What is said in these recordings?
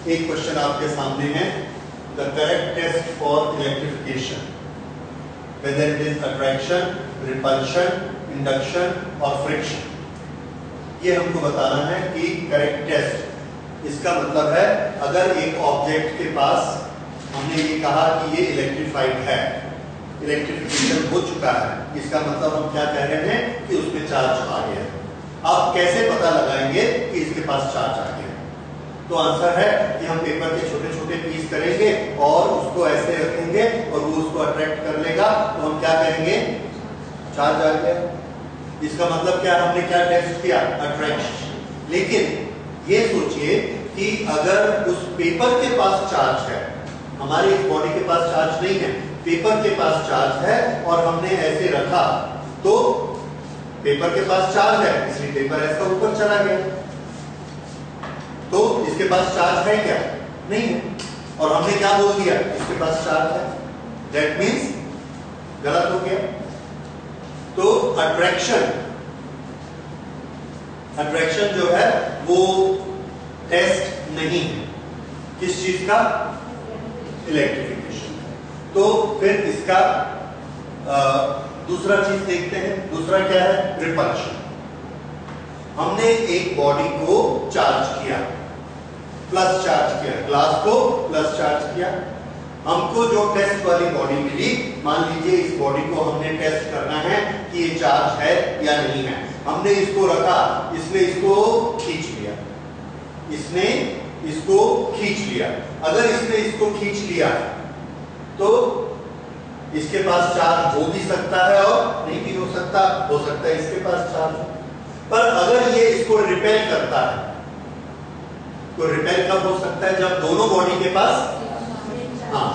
एक क्वेश्चन आपके सामने है, the correct test for electrification, whether it is attraction, repulsion, induction और फ्रिक्शन। ये हमको बताना है कि करेक्ट टेस्ट, इसका मतलब है अगर एक ऑब्जेक्ट के पास हमने ये कहा कि ये इलेक्ट्रीफाइड है, इलेक्ट्रिफिकेशन हो चुका है, इसका मतलब हम क्या कह रहे हैं कि उसमें चार्ज आ गया है। आप कैसे पता लगाएंगे कि इसके पास चार्ज आ गया? तो आंसर है कि हम पेपर के छोटे छोटे पीस करेंगे और उसको ऐसे रखेंगे और वो उसको अट्रैक्ट कर लेगा, तो हम क्या करेंगे? चार्ज आ गया। इसका मतलब क्या, हमने क्या टेस्ट किया? अट्रैक्शन। लेकिन ये सोचिए कि अगर उस पेपर के पास चार्ज है, हमारे इस बॉडी के पास चार्ज नहीं है, पेपर के पास चार्ज है और हमने ऐसे रखा, तो पेपर के पास चार्ज है इसलिए पेपर ऐसा ऊपर चला गया, तो इसके पास चार्ज है क्या? नहीं है। और हमने क्या बोल दिया? इसके पास चार्ज है, दैट मीन्स गलत हो गया। तो अट्रैक्शन जो है वो टेस्ट नहीं है। किस चीज का? इलेक्ट्रिफिकेशन। तो फिर इसका दूसरा चीज देखते हैं। दूसरा क्या है? रिपल्शन। हमने एक बॉडी को चार्ज किया, प्लस चार्ज किया, ग्लास को प्लस चार्ज किया। हमको जो टेस्ट वाली बॉडी मिली, मान लीजिए इस बॉडी को हमने टेस्ट करना है कि ये चार्ज है या नहीं है। हमने इसको रखा, इसने इसको खींच लिया, इसने इसको खींच लिया। अगर इसने इसको खींच लिया तो इसके पास चार्ज हो भी सकता है और नहीं भी हो सकता है इसके पास चार्ज। पर अगर ये इसको रिपेल करता है, तो रिपेल कब हो सकता है? जब दोनों बॉडी के पास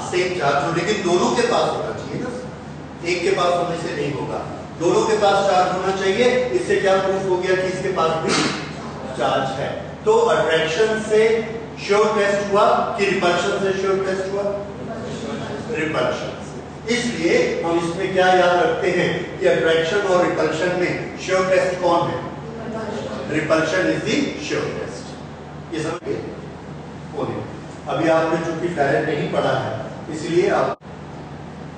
सेम चार्ज हो। लेकिन दोनों के पास होना चाहिए ना, एक के पास होने से नहीं होगा, दोनों के पास चार्ज होना चाहिए। इससे क्या प्रूफ हो गया कि इसके पास भी चार्ज है। तो अट्रैक्शन से श्योर टेस्ट हुआ कि रिपल्शन से श्योर टेस्ट हुआ? रिपल्शन। इसलिए हम इसमें क्या याद रखते हैं कि अट्रैक्शन और रिपल्शन में श्योर टेस्ट कौन है? Repulsion is the sure test. ये समझिए। अभी आपने चूंकि डायरेक्ट नहीं पढ़ा है, इसलिए आप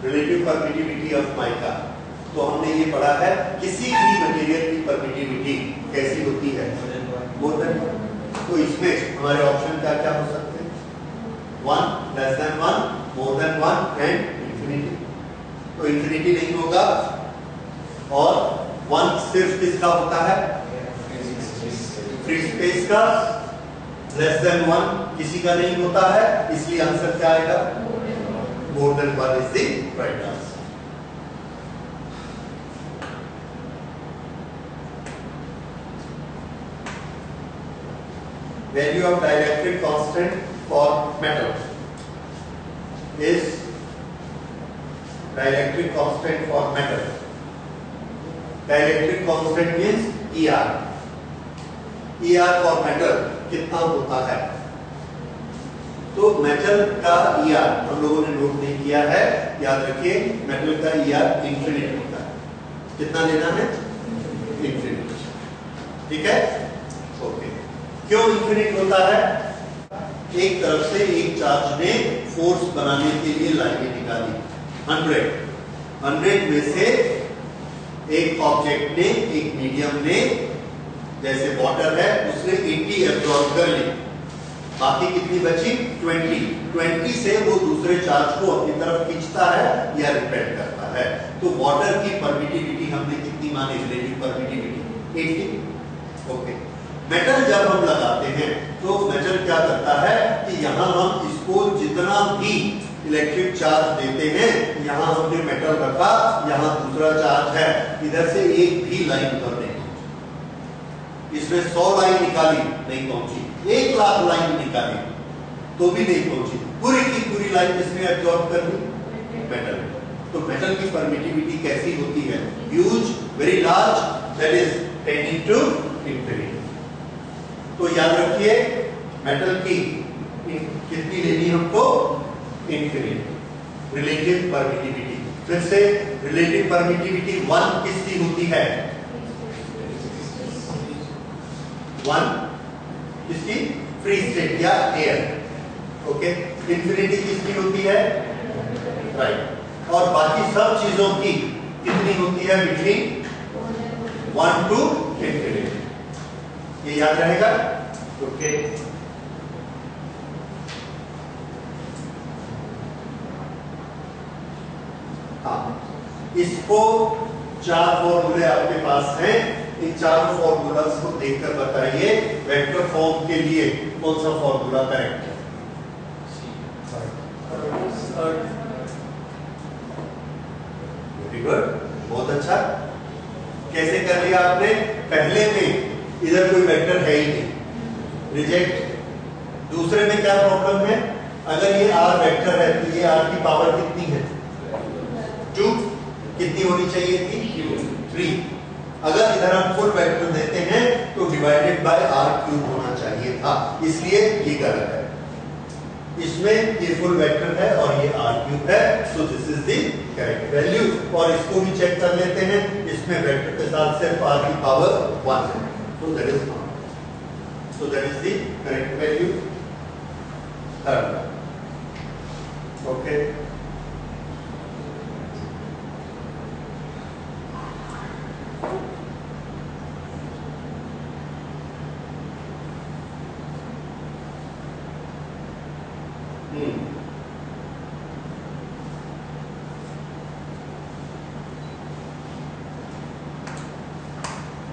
रिलेटिव परमिटिविटी ऑफ माइका, तो हमने ये पढ़ा है किसी भी मटेरियल की परमिटिविटी कैसी होती है? More than 1। तो इसमें हमारे ऑप्शन क्या क्या हो सकते हैं? 1, less than 1, more than 1 and infinity. तो इंफिनिटी नहीं होगा। और 1 सिर्फ किसका होता है? फ्री स्पेस का। लेस देन 1 किसी का नहीं होता है, इसलिए आंसर क्या आएगा? More than 1 is the right answer. Value of dielectric constant for metal is dielectric constant for metal. Dielectric constant means ER. ER for metal कितना होता है? तो मेटल का ER हम लोगों ने नोट नहीं किया है, याद रखिए मेटल का ER इंफिनिट होता है। कितना लेना है? इंफिनिट। ठीक है, ओके। क्यों इंफिनिट होता है? एक तरफ से एक चार्ज ने फोर्स बनाने के लिए लाइनें निकाली 100 में से एक ऑब्जेक्ट ने, एक मीडियम ने, जैसे वाटर है, उसने 80 एब्जॉर्ब कर ली, बाकी कितनी बची? 20 से वो दूसरे चार्ज को अपनी तरफ खींचता है या रिपेल करता है। तो वाटर की परमिटिविटी हमने कितनी मानी? Relative permittivity 80। ओके। मेटल जब हम लगाते हैं तो मेटल क्या करता है कि यहाँ हम इसको जितना भी इलेक्ट्रिक चार्ज देते हैं, यहाँ हमने मेटल रखा, यहाँ दूसरा चार्ज है, इधर से एक भी लाइन उधर नहीं पहुंची। इसमें 100 लाइन निकाली, नहीं पहुंची। 1 लाख लाइन निकाली तो भी नहीं पहुंची। पूरी की पूरी लाइन इसमें एब्जॉर्ब कर ली मेटल। तो मेटल की परमिटिविटी कैसी होती है? Huge, very large, that is tending to infinity. तो याद रखिए मेटल की कितनी लेनी हमको? इंफिनिटी। रिलेटिव परमिटिविटी, फिर से रिलेटिव परमिटिविटी 1 किसकी होती है? 1 किसकी? फ्री स्टेट या एयर। ओके, इंफिनिटी किसकी होती है? राइट। और बाकी सब चीजों की कितनी होती है? Between 1 to infinity. ये याद रहेगा? ओके। हाँ, इसको 4 फॉर्मूले आपके पास हैं। इन चारों फॉर्मूलास को देखकर बताइए वेक्टर फॉर्म के लिए कौन सा फॉर्मूला करेक्ट है। वेरी गुड, बहुत अच्छा। कैसे कर लिया आपने? पहले में इधर कोई वेक्टर है ही नहीं, रिजेक्ट। दूसरे में क्या प्रॉब्लम है? अगर ये r वेक्टर है तो ये r की पावर कितनी है? 2। कितनी होनी चाहिए थी? 3। अगर इधर हम फुल वेक्टर देते हैं तो डिवाइडेड बाय r³ होना चाहिए था, इसलिए ये गलत है। इसमें ये फुल वेक्टर है और ये r³ है, so this is the correct value. और इसको भी चेक कर लेते हैं, इसमें वेक्टर के साथ सिर्फ r की पावर 1 है, so that is the correct value। Okay,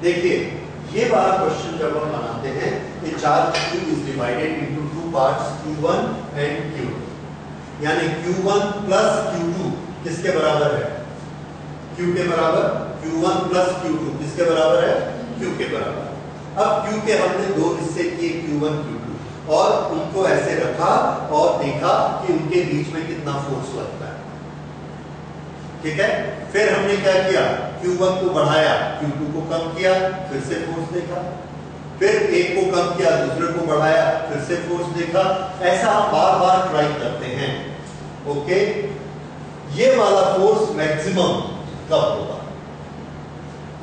देखिए ये वाला क्वेश्चन जब हम बनाते हैं, ये charge Q is divided into 2 parts, Q1 and Q2, यानी Q1 प्लस Q2 किसके बराबर है? Q के बराबर। Q1 प्लस Q2 किसके बराबर है? Q के बराबर। अब Q के हमने दो हिस्से किए, Q1 Q2, और उनको ऐसे रखा और देखा कि उनके बीच में कितना फोर्स लगता है। ठीक है, फिर हमने क्या किया? Q1 को बढ़ाया, Q2 को कम किया, फिर से फोर्स देखा, फिर एक को कम किया, दूसरे को बढ़ाया, फिर से फोर्स देखा। ऐसा हम बार बार ट्राई करते हैं। ओके, ये वाला फोर्स मैक्सिमम कब होगा?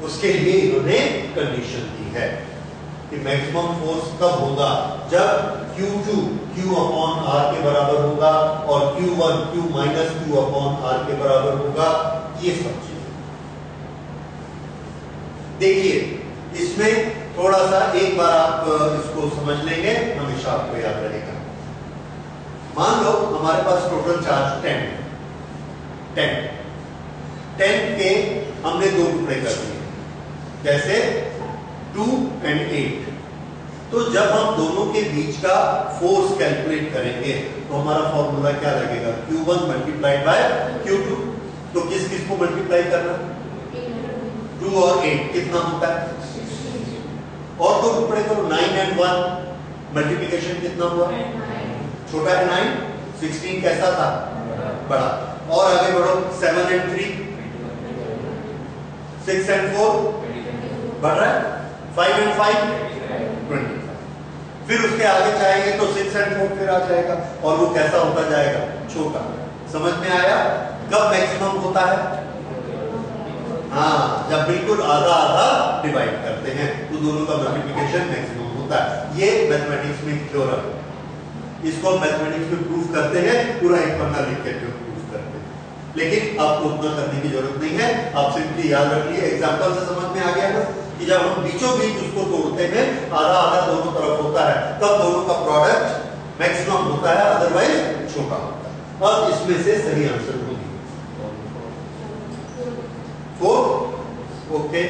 उसके लिए इन्होंने कंडीशन दी है कि मैक्सिमम फोर्स कब होगा? जब Q2 Q अपॉन R के बराबर होगा और Q1 Q minus Q upon R के बराबर होगा। ये सब चीजें देखिए, इसमें थोड़ा सा एक बार आप इसको समझ लेंगे, हमेशा आपको याद रहेगा। मान लो हमारे पास टोटल चार्ज 10 के हमने दो टुकड़े कर दिए, जैसे 2 and 8। तो जब हम दोनों के बीच का फोर्स कैलकुलेट करेंगे तो हमारा फॉर्मूला क्या लगेगा? Q1 multiplied by Q2। तो किस किस को मल्टीप्लाई करना? 2 और 8 कितना होता है? और दो टुकड़े करो, 9 and 1 मल्टीप्लिकेशन कितना हुआ? छोटा है 9, 16 कैसा था? बड़ा। और आगे बढ़ो, 7 and 3, 6 and 4 बढ़ रहा है, 5 and 5 20। फिर उसके आगे चाहेंगे तो 6 and 4 फिर आ जाएगा और वो कैसा होता जाएगा? छोटा। समझ में आया? कब मैक्सिमम होता है? हाँ, जब बिल्कुल आधा आधा डिवाइड करते हैं तो दोनों का मल्टीप्लिकेशन मैक्सिमम होता है। ये मैथमेटिक्स में थ्योरम, इसको मैथमेटिक्स में प्रूफ करते हैं, पूरा एक पन्ना लिख के प्रूफ करते हैं। लेकिन आपको उतना करने की जरूरत नहीं है, आप सिंपली याद रखिए। एग्जांपल से समझ में आ गया ना कि जब हम बीचों बीच उसको तोड़ते हैं, आधा आधा दोनों तरफ होता है, तब दोनों का प्रोडक्ट मैक्सिमम होता है, अदरवाइज छोटा होता है। और इसमें से सही आंसर होगी 4। Okay,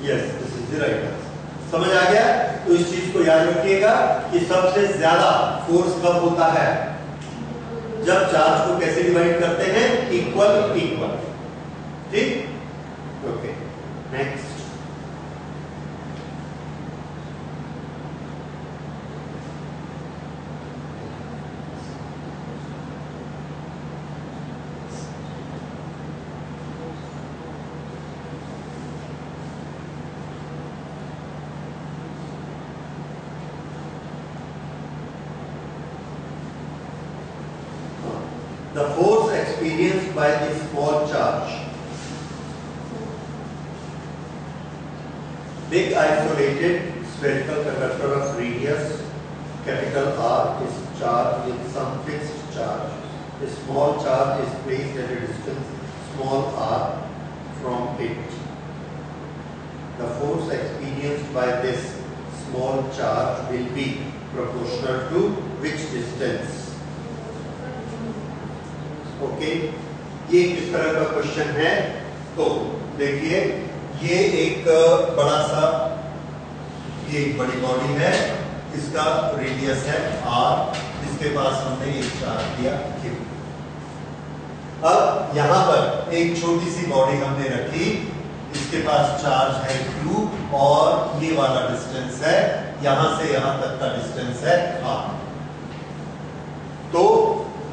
yes, this is the right answer. समझ आ गया? तो इस चीज को याद रखिएगा कि सबसे ज्यादा फोर्स कब होता है? जब चार्ज को कैसे डिवाइड करते हैं? Equal equal. ठीक, okay, next. The force experienced by the small charge, big isolated spherical conductor of radius capital R is charged with some fixed charge. A small charge is placed at a distance small r from it. The force experienced by this small charge will be proportional to which distance? Okay, ये किस तरह का question है? तो देखिए, ये एक बड़ा सा, ये एक बड़ी बॉडी है, इसका रेडियस है r, इसके पास हमने एक चार्ज दिया q। अब यहां पर एक छोटी सी बॉडी हमने रखी, इसके पास चार्ज है q और ये वाला डिस्टेंस है, यहां से यहां तक का डिस्टेंस है r। तो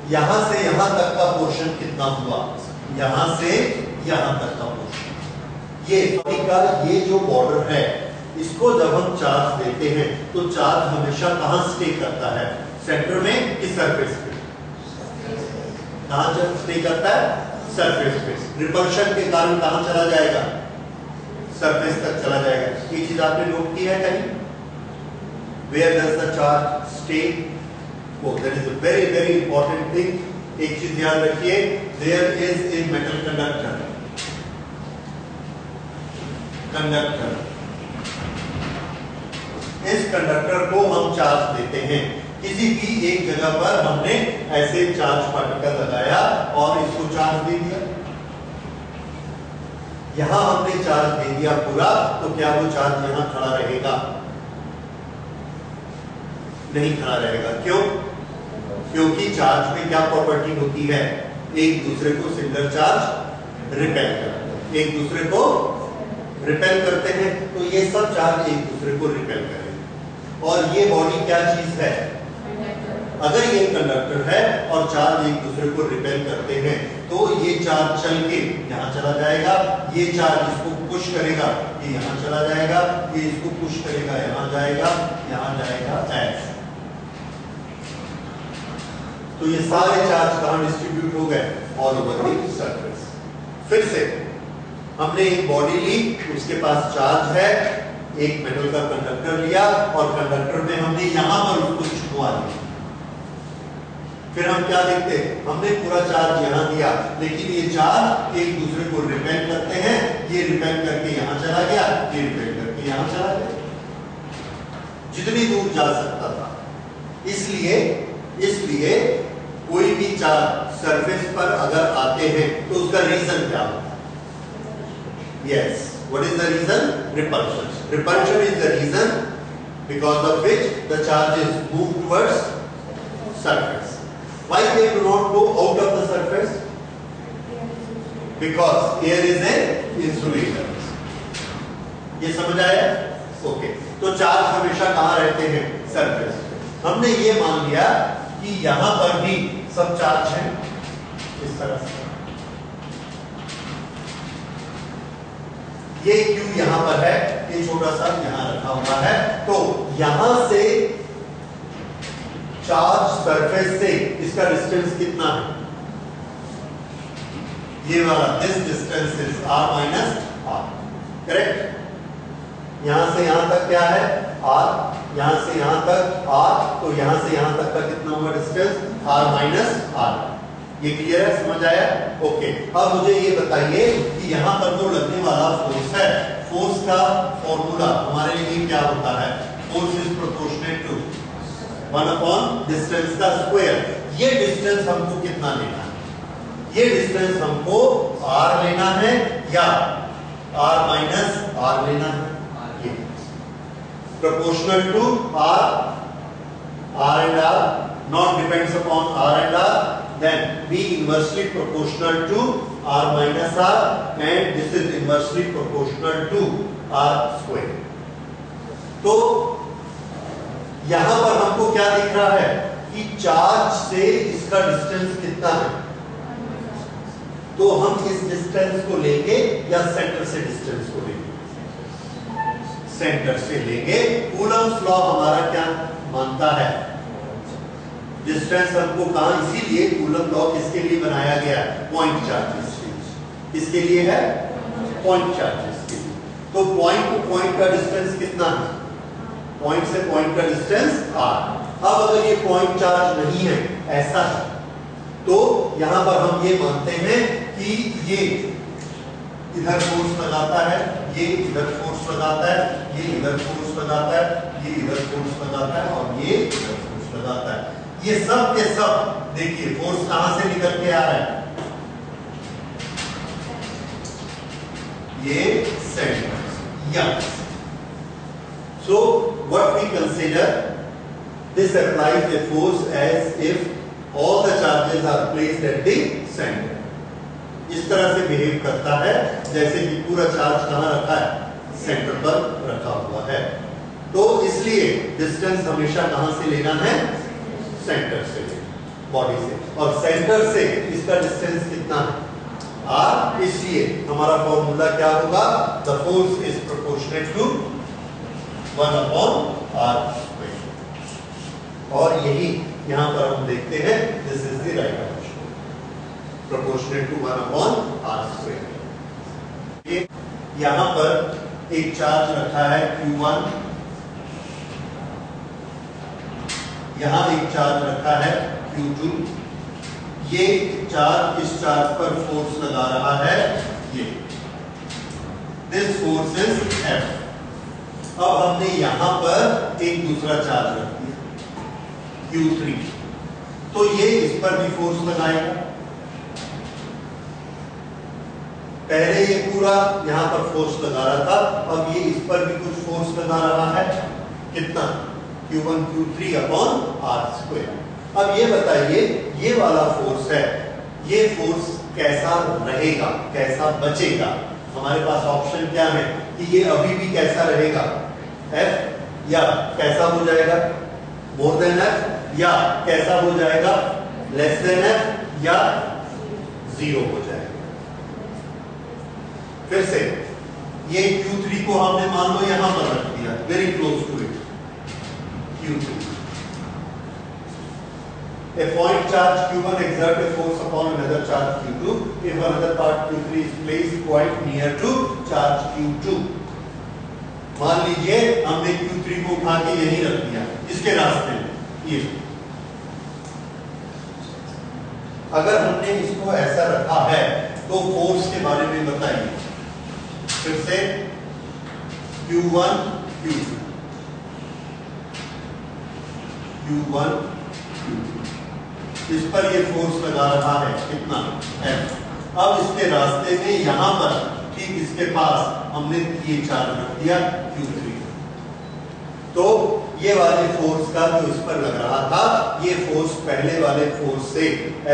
यहां से यहां तक का पोर्शन कितना हुआ? यहां से यहां तक का पोर्शन, ये का ये जो बॉर्डर है, इसको जब हम चार्ज देते हैं तो चार्ज हमेशा कहां स्टे करता है? सेंटर में कि सरफेस पे? कहां स्टे करता है? सरफेस पे। रिपल्शन के कारण कहां चला जाएगा? सरफेस तक चला जाएगा। ये चीज आपने नोट की है कहीं? Where does the charge stay? Oh, that is a very very important thing. एक चीज ध्यान रखिए, there is a metal conductor. इस कंडक्टर को हम चार्ज देते हैं, किसी भी एक जगह पर हमने ऐसे चार्ज पार्टिकल लगाया और इसको चार्ज दे दिया, यहां हमने चार्ज दे दिया पूरा, तो क्या वो चार्ज यहां खड़ा रहेगा? नहीं खड़ा रहेगा। क्यों? क्योंकि चार्ज में क्या प्रॉपर्टी होती है? एक दूसरे को सिमिलर चार्ज रिपेल करते हैं, एक दूसरे को रिपेल करते हैं, तो ये सब चार्ज एक दूसरे को रिपेल करेंगे। और ये बॉडी क्या चीज है? अगर ये कंडक्टर है और चार्ज एक दूसरे को रिपेल करते हैं, तो ये चार्ज चल के यहां चला जाएगा, ये चार्ज इसको पुश करेगा, ये यहां चला जाएगा, ये इसको पुश करेगा, यहां जाएगा, ऐसे। तो ये सारे चार्ज कहां डिस्ट्रीब्यूट हो गए? All over the surface. फिर से हमने एक बॉडी ली, उसके पास चार्ज है, एक मेटल का कंडक्टर लिया और कंडक्टर में हमने यहां पर उसको छुपवा दिया। फिर हम क्या देखते हैं? हमने पूरा चार्ज यहां दिया, लेकिन ये चार्ज एक दूसरे को रिपेल करते हैं, ये रिपेल करके यहां चला गया, ये रिपेल करके यहां चला गया, जितनी दूर जा सकता था। इसलिए कोई भी चार्ज सरफेस पर अगर आते हैं तो उसका रीजन क्या होता है? Yes, what is the reason? Repulsion. Repulsion is the reason because of which the charges move towards surface. Why they do not go out of the surface? Because air is an insulator. ये समझ आया? Okay, तो charge हमेशा कहाँ रहते हैं? Surface. हमने ये मान लिया कि यहां पर भी सब चार्ज है, इस तरह से। ये Q यहां पर है, ये छोटा सा यहां रखा हुआ है, तो यहां से चार्ज सरफेस से इसका डिस्टेंस कितना है? ये वाला, this distance is r minus r, correct? यहां से यहां तक क्या है? r, यहां से यहां तक r, तो यहां से यहां तक का कितना हुआ डिस्टेंस? r minus r। ये क्लियर है? समझ आया? ओके, अब मुझे ये बताइए कि यहां पर जो लगने वाला फोर्स है, फोर्स का फॉर्मूला हमारे लिए क्या होता है? Force is proportional to 1 upon distance का स्क्वायर। ये डिस्टेंस हमको कितना लेना है? ये डिस्टेंस हमको r लेना है या r माइनस r लेना है? ये proportional to r and r, not depends upon r and r, then be inversely proportional to r minus r, and this is inversely proportional to r square. तो यहां पर हमको क्या दिख रहा है कि चार्ज से इसका डिस्टेंस कितना है? तो हम इस डिस्टेंस को लेंगे या सेंटर से डिस्टेंस को लेंगे? सेंटर से लेंगे। कूलम्स लॉ हमारा क्या मानता है? डिस्टेंस हमको कहां, इसीलिए कूलम लॉ किसके लिए बनाया गया? पॉइंट चार्जेस के लिए। किसके लिए है? पॉइंट चार्जेस के लिए। तो पॉइंट टू पॉइंट का डिस्टेंस कितना है? पॉइंट से पॉइंट का डिस्टेंस r। अब अगर ये पॉइंट चार्ज नहीं है, ऐसा है, तो यहां पर हम ये मानते हैं कि ये इधर फोर्स लगाता है, ये इधर फोर्स लगाता है, ये इधर फोर्स लगाता है, ये इधर फोर्स लगाता है और ये इधर फोर्स लगाता है। ये सब के सब देखिए फोर्स कहां से निकल के आ रहा है, ये सेंटर या so what we consider this applies a force as if all the charges are placed at the center। इस तरह से बिहेव करता है जैसे कि पूरा चार्ज कहां रखा है, सेंटर पर रखा हुआ है। तो इसलिए डिस्टेंस हमेशा कहां से लेना है, सेंटर से, बॉडी से, और सेंटर से इसका डिस्टेंस कितना है, r। इसलिए हमारा फॉर्मूला क्या होगा, the force is proportional to 1/r²। और यही यहां पर हम देखते हैं, this is the right answer, proportional to 1/r²। ये यहां पर एक चार्ज रखा है Q1, यहां एक चार्ज रखा है Q2, ये चार्ज इस चार्ज पर फोर्स लगा रहा है, ये दिस फोर्स इज F। अब हमने यहां पर एक दूसरा चार्ज रख दिया Q3, तो ये इस पर भी फोर्स लगाएगा। पहले ये पूरा यहां पर फोर्स लगा रहा था, अब ये इस पर भी कुछ फोर्स लगा रहा है, कितना, Q1 Q3/r²। अब ये बताइए, ये वाला फोर्स है, ये फोर्स कैसा रहेगा, कैसा बचेगा। हमारे पास ऑप्शन क्या है कि ये अभी भी कैसा रहेगा, F, या कैसा हो जाएगा, मोर देन F, या कैसा हो जाएगा, लेस देन F, या 0 हो जाएगा। फिर से ये Q3 को हमने मान लो यहां पर रख दिया, very close to it, Q3। A point charge Q1 exerts a force upon another charge Q2 if another part Q3 is placed quite near to charge Q2। मान लीजिए हमने Q3 को उठा के यहीं रख दिया, इसके रास्ते में, ये अगर हमने इसको ऐसा रखा है तो फोर्स के बारे में बताइए। फिर से Q1 Q2, Q1 Q2, इस पर ये फोर्स लगा रहा है, कितना, F। अब इसके रास्ते में यहां पर ठीक इसके पास हमने ये चार्ज रख दिया Q3, तो ये वाले फोर्स का जो इस पर लग रहा था, ये फोर्स पहले वाले फोर्स से,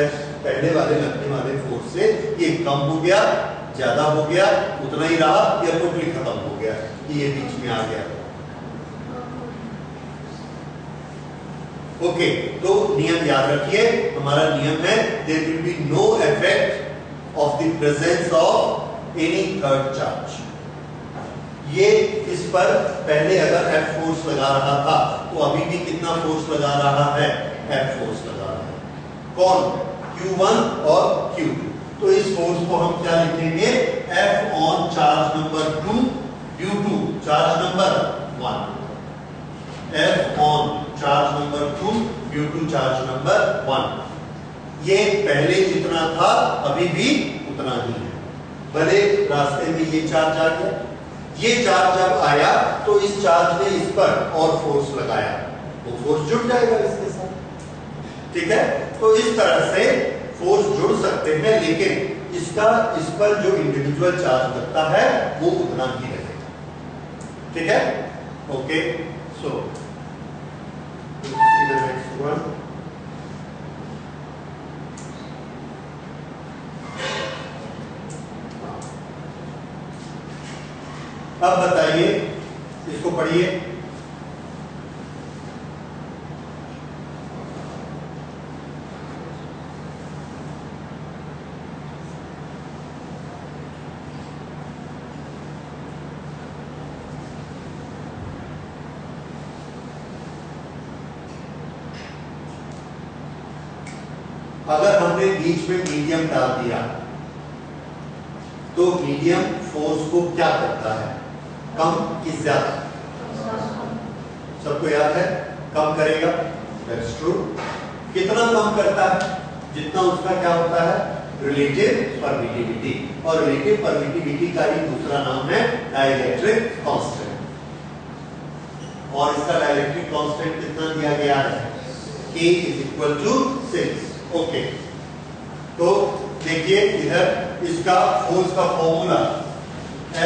F पहले वाले लगने वाले फोर्स से ये कम हो गया, ज्यादा हो गया, उतना ही रहा, या टोटली खत्म हो गया, ये बीच में आ गया। ओके, तो नियम याद रखिए, हमारा नियम है there will be no effect of the presence of any third charge. ये इस पर पहले अगर F फोर्स लगा रहा था, तो अभी भी कितना फोर्स लगा रहा है, F फोर्स लगा रहा है। कौन, Q1 और Q2। तो इस फोर्स को हम क्या लिखेंगे, F on charge number 2 due to charge number 1, F on charge number 2 due to charge number 1। ये पहले जितना था अभी भी उतना ही है, भले रास्ते में ये चार्ज आ गया, ये चार्ज जब आया तो इस चार्ज ने इस पर और फोर्स लगाया, वो फोर्स जुड़ जाएगा इसके साथ, ठीक है। तो इस तरह से फोर्स जुड़ सकते हैं, लेकिन इसका इस पर जो इंडिविजुअल चार्ज लगता है वो उतना ही रहेगा, ठीक है। Okay, so the next one, अब बताइए, इसको पढ़िए। अगर हमने बीच में मीडियम डाल दिया तो मीडियम फोर्स को क्या करता है, कम कि ज्यादा, सबको याद है, कम करेगा। That's true. कितना कम करता है? जितना उसका क्या होता है? Relative permittivity. और रिलेटिव परमिटिविटी का ही दूसरा नाम है डाइलेक्ट्रिक कांस्टेंट। और इसका डाइलेक्ट्रिक कांस्टेंट कितना दिया गया है? K = 6। ओके, तो देखिए इधर इसका फोर्स का formula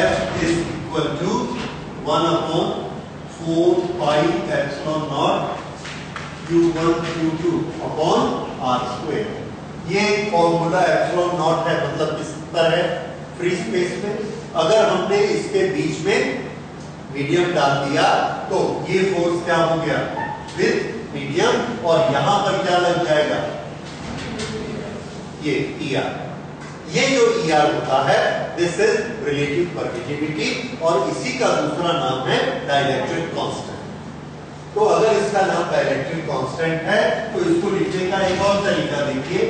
F = 1/4 pi epsilon not Q1 Q2 upon R²। ये फॉर्मूला एप्सिलॉन नॉट है, मतलब किस पर है? फ्री स्पेस में। अगर हमने इसके बीच में मीडियम डाल दिया तो ये फोर्स क्या हो गया? विद मीडियम, और यहां पर क्या लग जाएगा? ये ER। ये जो ER होता है दिस इज रिलेटिव परमिटिविटी, और इसी का दूसरा नाम है डाइलेक्ट्रिक कांस्टेंट। तो अगर इसका नाम डाइलेक्ट्रिक कांस्टेंट है तो इसको लिखने का एक और तरीका देखिए,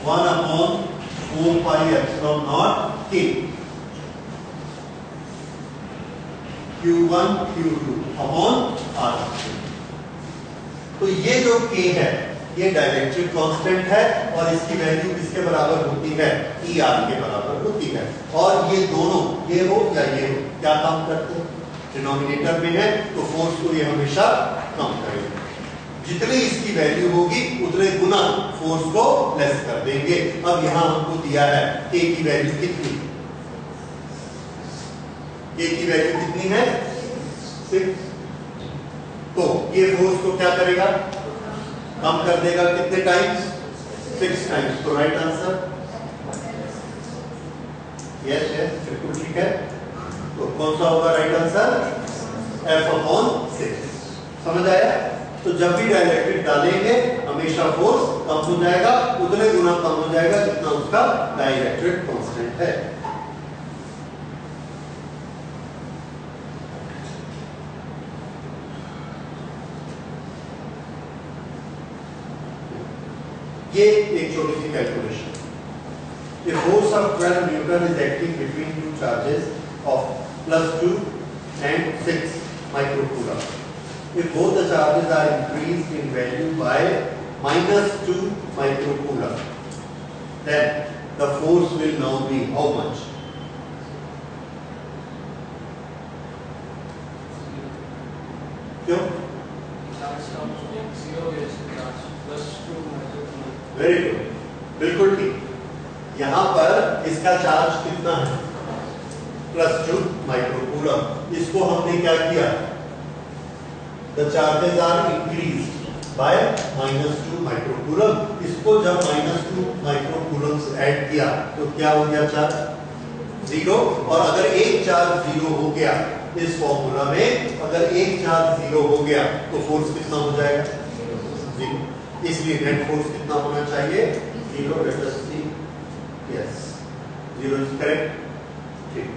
1/4 pi epsilon not K Q1 Q2 upon R²। तो ये जो K है ये डाइलेक्ट्रिक कांस्टेंट है, और इसकी वैल्यू किसके बराबर होती है? ER के बराबर होती है। और ये दोनों, ये हो या ये हो, क्या काम करते हैं? डिनोमिनेटर में है तो फोर्स को ये हमेशा कम करेगा। जितनी इसकी वैल्यू होगी उतने गुना फोर्स को लेस कर देंगे। अब यहां हमको दिया है K की वैल्यू कितनी? K की वैल्यू कितनी है? 6। तो ये फोर्स को क्या करेगा? कम कर देगा। कितने टाइम्स? 6 टाइम्स। तो राइट आंसर यस यस, बिल्कुल ठीक है। तो कौन सा होगा राइट आंसर? F/6। समझ आया? तो जब भी डाइलेक्ट्रिक डालेंगे हमेशा फोर्स कम हो जाएगा, उतने गुना कम हो जाएगा जितना उसका डाइलेक्ट्रिक कांस्टेंट है। ये एक छोटी सी calculation. The force of 12 Newton is acting between two charges of +2 and 6 microcoulomb. If both the charges are increased in value by -2 microcoulomb, then the force will now be how much? क्यों? Very good, बिल्कुल ठीक। यहां पर इसका charge कितना है? +2 microcoulomb. इसको हमने क्या किया? The charges are increased by -2 microcoulomb. इसको जब -2 माइक्रोकूलम से ऐड किया तो क्या हो गया? चार्ज 0। और अगर एक चार्ज 0 हो गया इस फॉर्मूला में, अगर एक चार्ज 0 हो गया तो फोर्स कितना हो जाएगा? 0। इसलिए नेट फोर्स कितना होना चाहिए? 0। Let us see. Yes, 0 is correct. ठीक।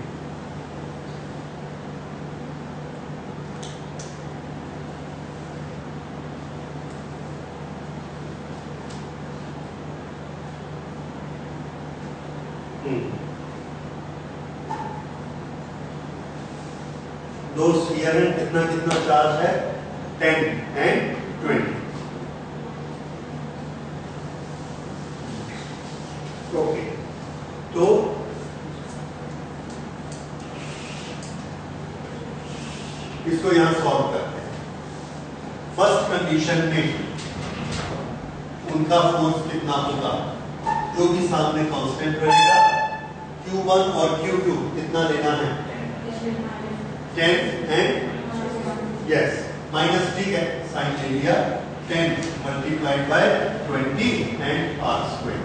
दो स्फीयर में कितना कितना चार्ज है? 10 एंड 20। ओके, तो इसको यहां सॉल्व करते हैं। फर्स्ट कंडीशन में उनका फोर्स कितना होगा? जो भी सामने कांस्टेंट रहेगा, Q1 और Q2 कितना लेना है? 10 एंड यस माइनस, ठीक है, साइन ले लिया। 10 multiplied by 20 and R²।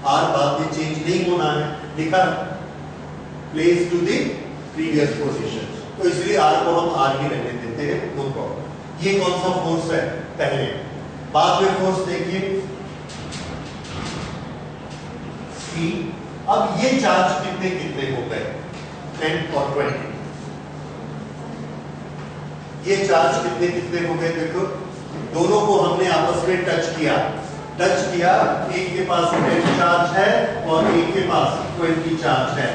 R बाद में चेंज नहीं होना है, लिखा place to the previous position, तो इसलिए R को हम R ही रहने देते हैं, नो प्रॉब्लम। ये कौन सा फोर्स है? पहले। बाद में फोर्स देखिए C। अब ये चार्ज कितने कितने हो गए? 10 और 20। ये चार्ज कितने कितने हो गए? देखो, दोनों को हमने आपस में टच किया। एक के पास 10 चार्ज है और एक के पास 20 चार्ज है।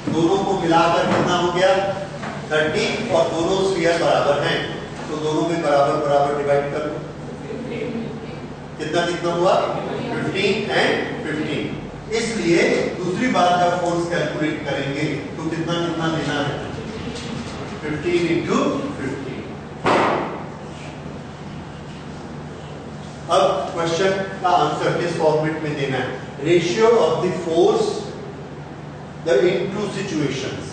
दोनों को मिलाकर कितना हो गया? 30, और दोनों स्फीयर बराबर हैं। तो दोनों में बराबर बराबर डिवाइड कर दो। कितना कितना हुआ? 15 एंड 15। इसलिए दूसरी बार जब फोर्स कैलकुलेट करेंगे तो कितना कितना लेना है? 15 इंटू 15। अब क्वेश्चन का आंसर किस फॉर्मेट में देना है? Ratio of the force in two situations,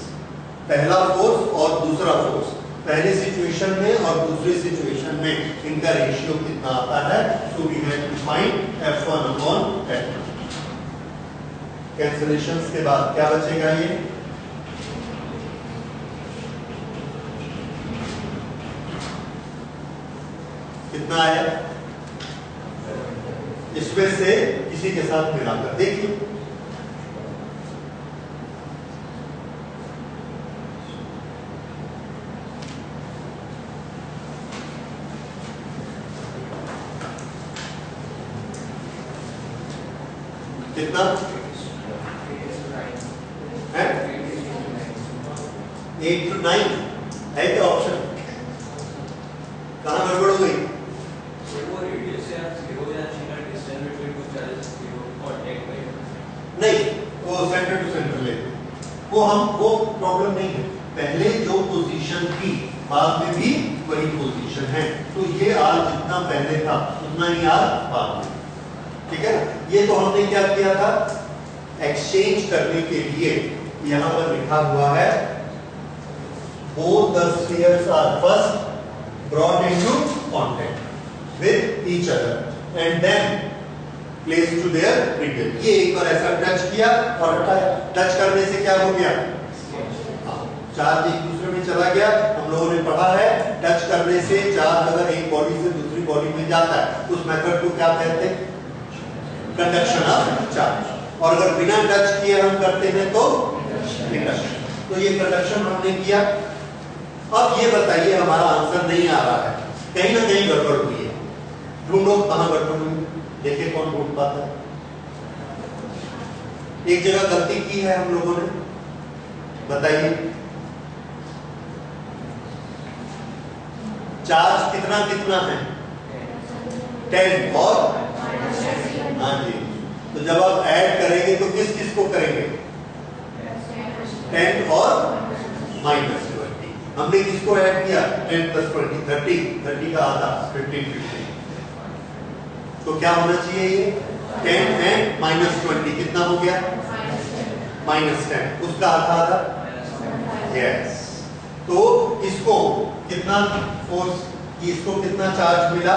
पहला फोर्स और दूसरा फोर्स, पहली सिचुएशन में और दूसरी सिचुएशन में इनका रेशियो कितना आता है? So we have to find F1 upon F2। Cancellations के बाद क्या बचेगा? ये कितना आया? इसमें से किसी के साथ मिलाकर देखिए। कितना है? 8 to 9 है क्या ऑप्शन? कहां गड़बड़ हो गई? नहीं, वो सेंटर टू सेंटर ले, वो प्रॉब्लम नहीं है। पहले जो पोजीशन थी बाद में भी वही पोजीशन है, तो ये आर जितना पहले था उतना ही आर बाद में। ठीक है ना? ये तो हमने क्या किया था? एक्सचेंज करने के लिए यहां पर लिखा हुआ है both the spheres are first brought into contact with each other and then placed to their radius। ये एक बार ऐसा टच किया और हटाया। टच करने से क्या हो गया? चार्ज एक दूसरे में चला गया। हम लोगों ने पढ़ा है टच करने से चार्ज अगर एक बॉडी से दूसरी बॉडी में जाता है उस मेथड को क्या कहते हैं? Conduction of charge. और अगर बिना टच किए हम करते हैं तो इंडक्शन। तो ये कंडक्शन हमने किया। अब ये बताइए हमारा आंसर नहीं आ रहा है, कहीं ना कहीं गड़बड़ हुई है। ढूंढो कहां गड़बड़ हुई, देखिए कौन ढूंढ पाता है। एक जगह गलती की है हम लोगों ने, बताइए। चार्ज कितना कितना है? 10 और हाँ जी। तो जब आप ऐड करेंगे तो किस किस को करेंगे? 10 और -20। हमने किसको ऐड किया? 10 + 20 30, 30 का आधा 15 15। तो क्या होना चाहिए? ये 10 एंड -20 कितना हो गया? -10। उसका आधा यस। तो इसको कितना फोर्स, इसको कितना चार्ज मिला?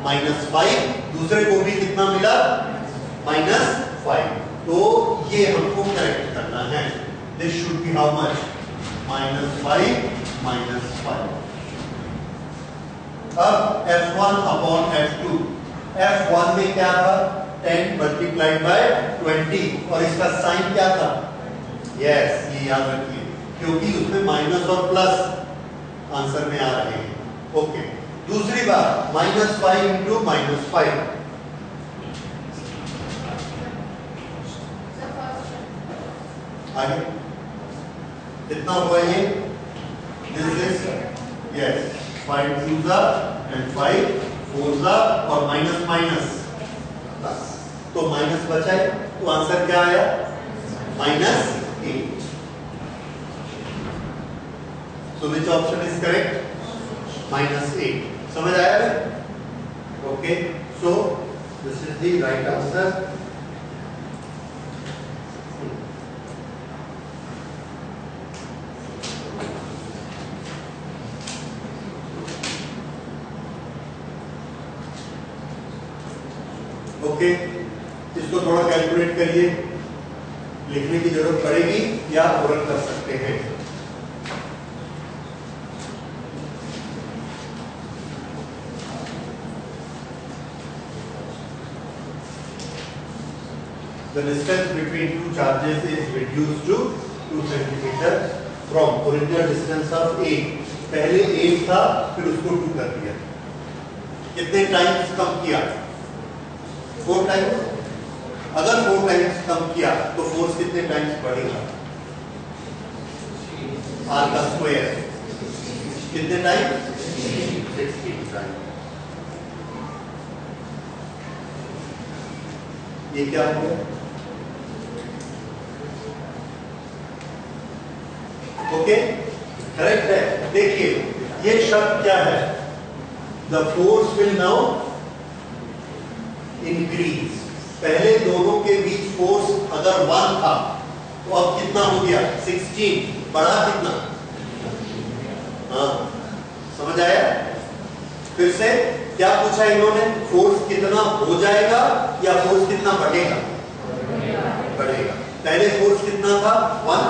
-5। दूसरे को भी कितना मिला? -5। तो ये हमको करेक्ट करना है। This should be how much? -5 -5। अब F1 अपॉन F2। F1 में क्या था? 10 × 20 और इसका साइन क्या था? यस, ये याद रखिए क्योंकि उसमें माइनस और प्लस आंसर में आ रहे हैं। ओके, दूसरी बात -5 × -5। आगे कितना हुआ ये? This is yes 5 2s and 5 4s और माइनस माइनस प्लस, तो माइनस बचा है तो आंसर क्या आया? -8। सो विच ऑप्शन इज करेक्ट? -8। समझ आया? Okay, so this is the right answer. Okay, इसको थोड़ा कैलकुलेट करिए, लिखने की जरूरत पड़ेगी या ओरल कर सकते हैं। The distance between two charges is reduced to 2 cm from original distance of 8। पहले 8 था, फिर उसको 2 कर दिया। कितने टाइम्स कम किया? 4 टाइम्स। अगर 4 टाइम्स कम किया तो फोर्स कितने टाइम्स बढ़ेगा? R का स्क्वायर कितने टाइम? 16 टाइम। ये क्या हो गया? ओके, करेक्ट है। देखिए ये शब्द क्या है? The force will now increase. पहले दोनों के बीच फोर्स अगर 1 था तो अब कितना हो गया? 16। बढ़ा कितना? हाँ, समझ आया? फिर से क्या पूछा इन्होंने? फोर्स कितना हो जाएगा या फोर्स कितना बढ़ेगा? बढ़ेगा। पहले फोर्स कितना था? 1,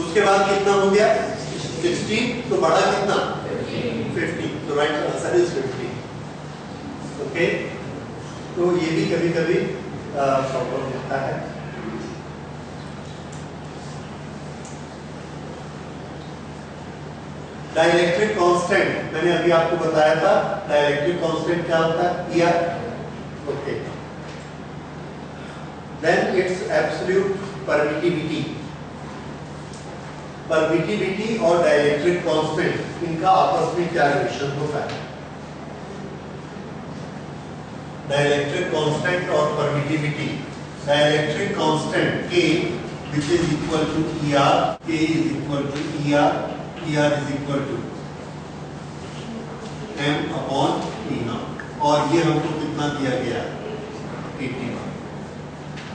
उसके बाद कितना हो गया? 16, तो बढ़ा कितना? 50। तो राइट आंसर इज 50। ओके, तो ये भी कभी कभी प्रॉब्लम होता है। डाइलेक्ट्रिक कांस्टेंट मैंने अभी आपको बताया था। डाइलेक्ट्रिक कांस्टेंट क्या होता है? ER। Okay, then it's absolute permittivity. Permittivity और डाइलेक्ट्रिक कांस्टेंट, इनका आपस में क्या रिलेशन होता है? डाइलेक्ट्रिक कांस्टेंट और permittivity. Dielectric constant K which is equal to ER, K is equal to ER, ER is equal to M upon E0, और ये हमको कितना दिया गया? 81।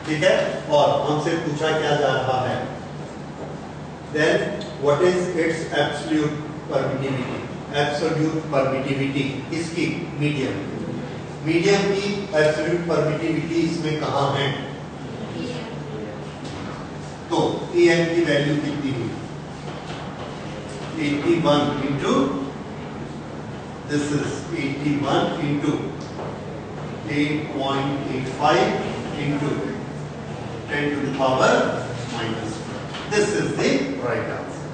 ठीक है, और हमसे पूछा क्या जा रहा है? Then what is its absolute permittivity? Absolute permittivity इसकी मीडियम। मीडियम की absolute permittivity इसमें कहाँ है? तो EM की वैल्यू कितनी हुई? 81 into this is 81 into 8.85 into 10 to the power minus 12. This is the right answer.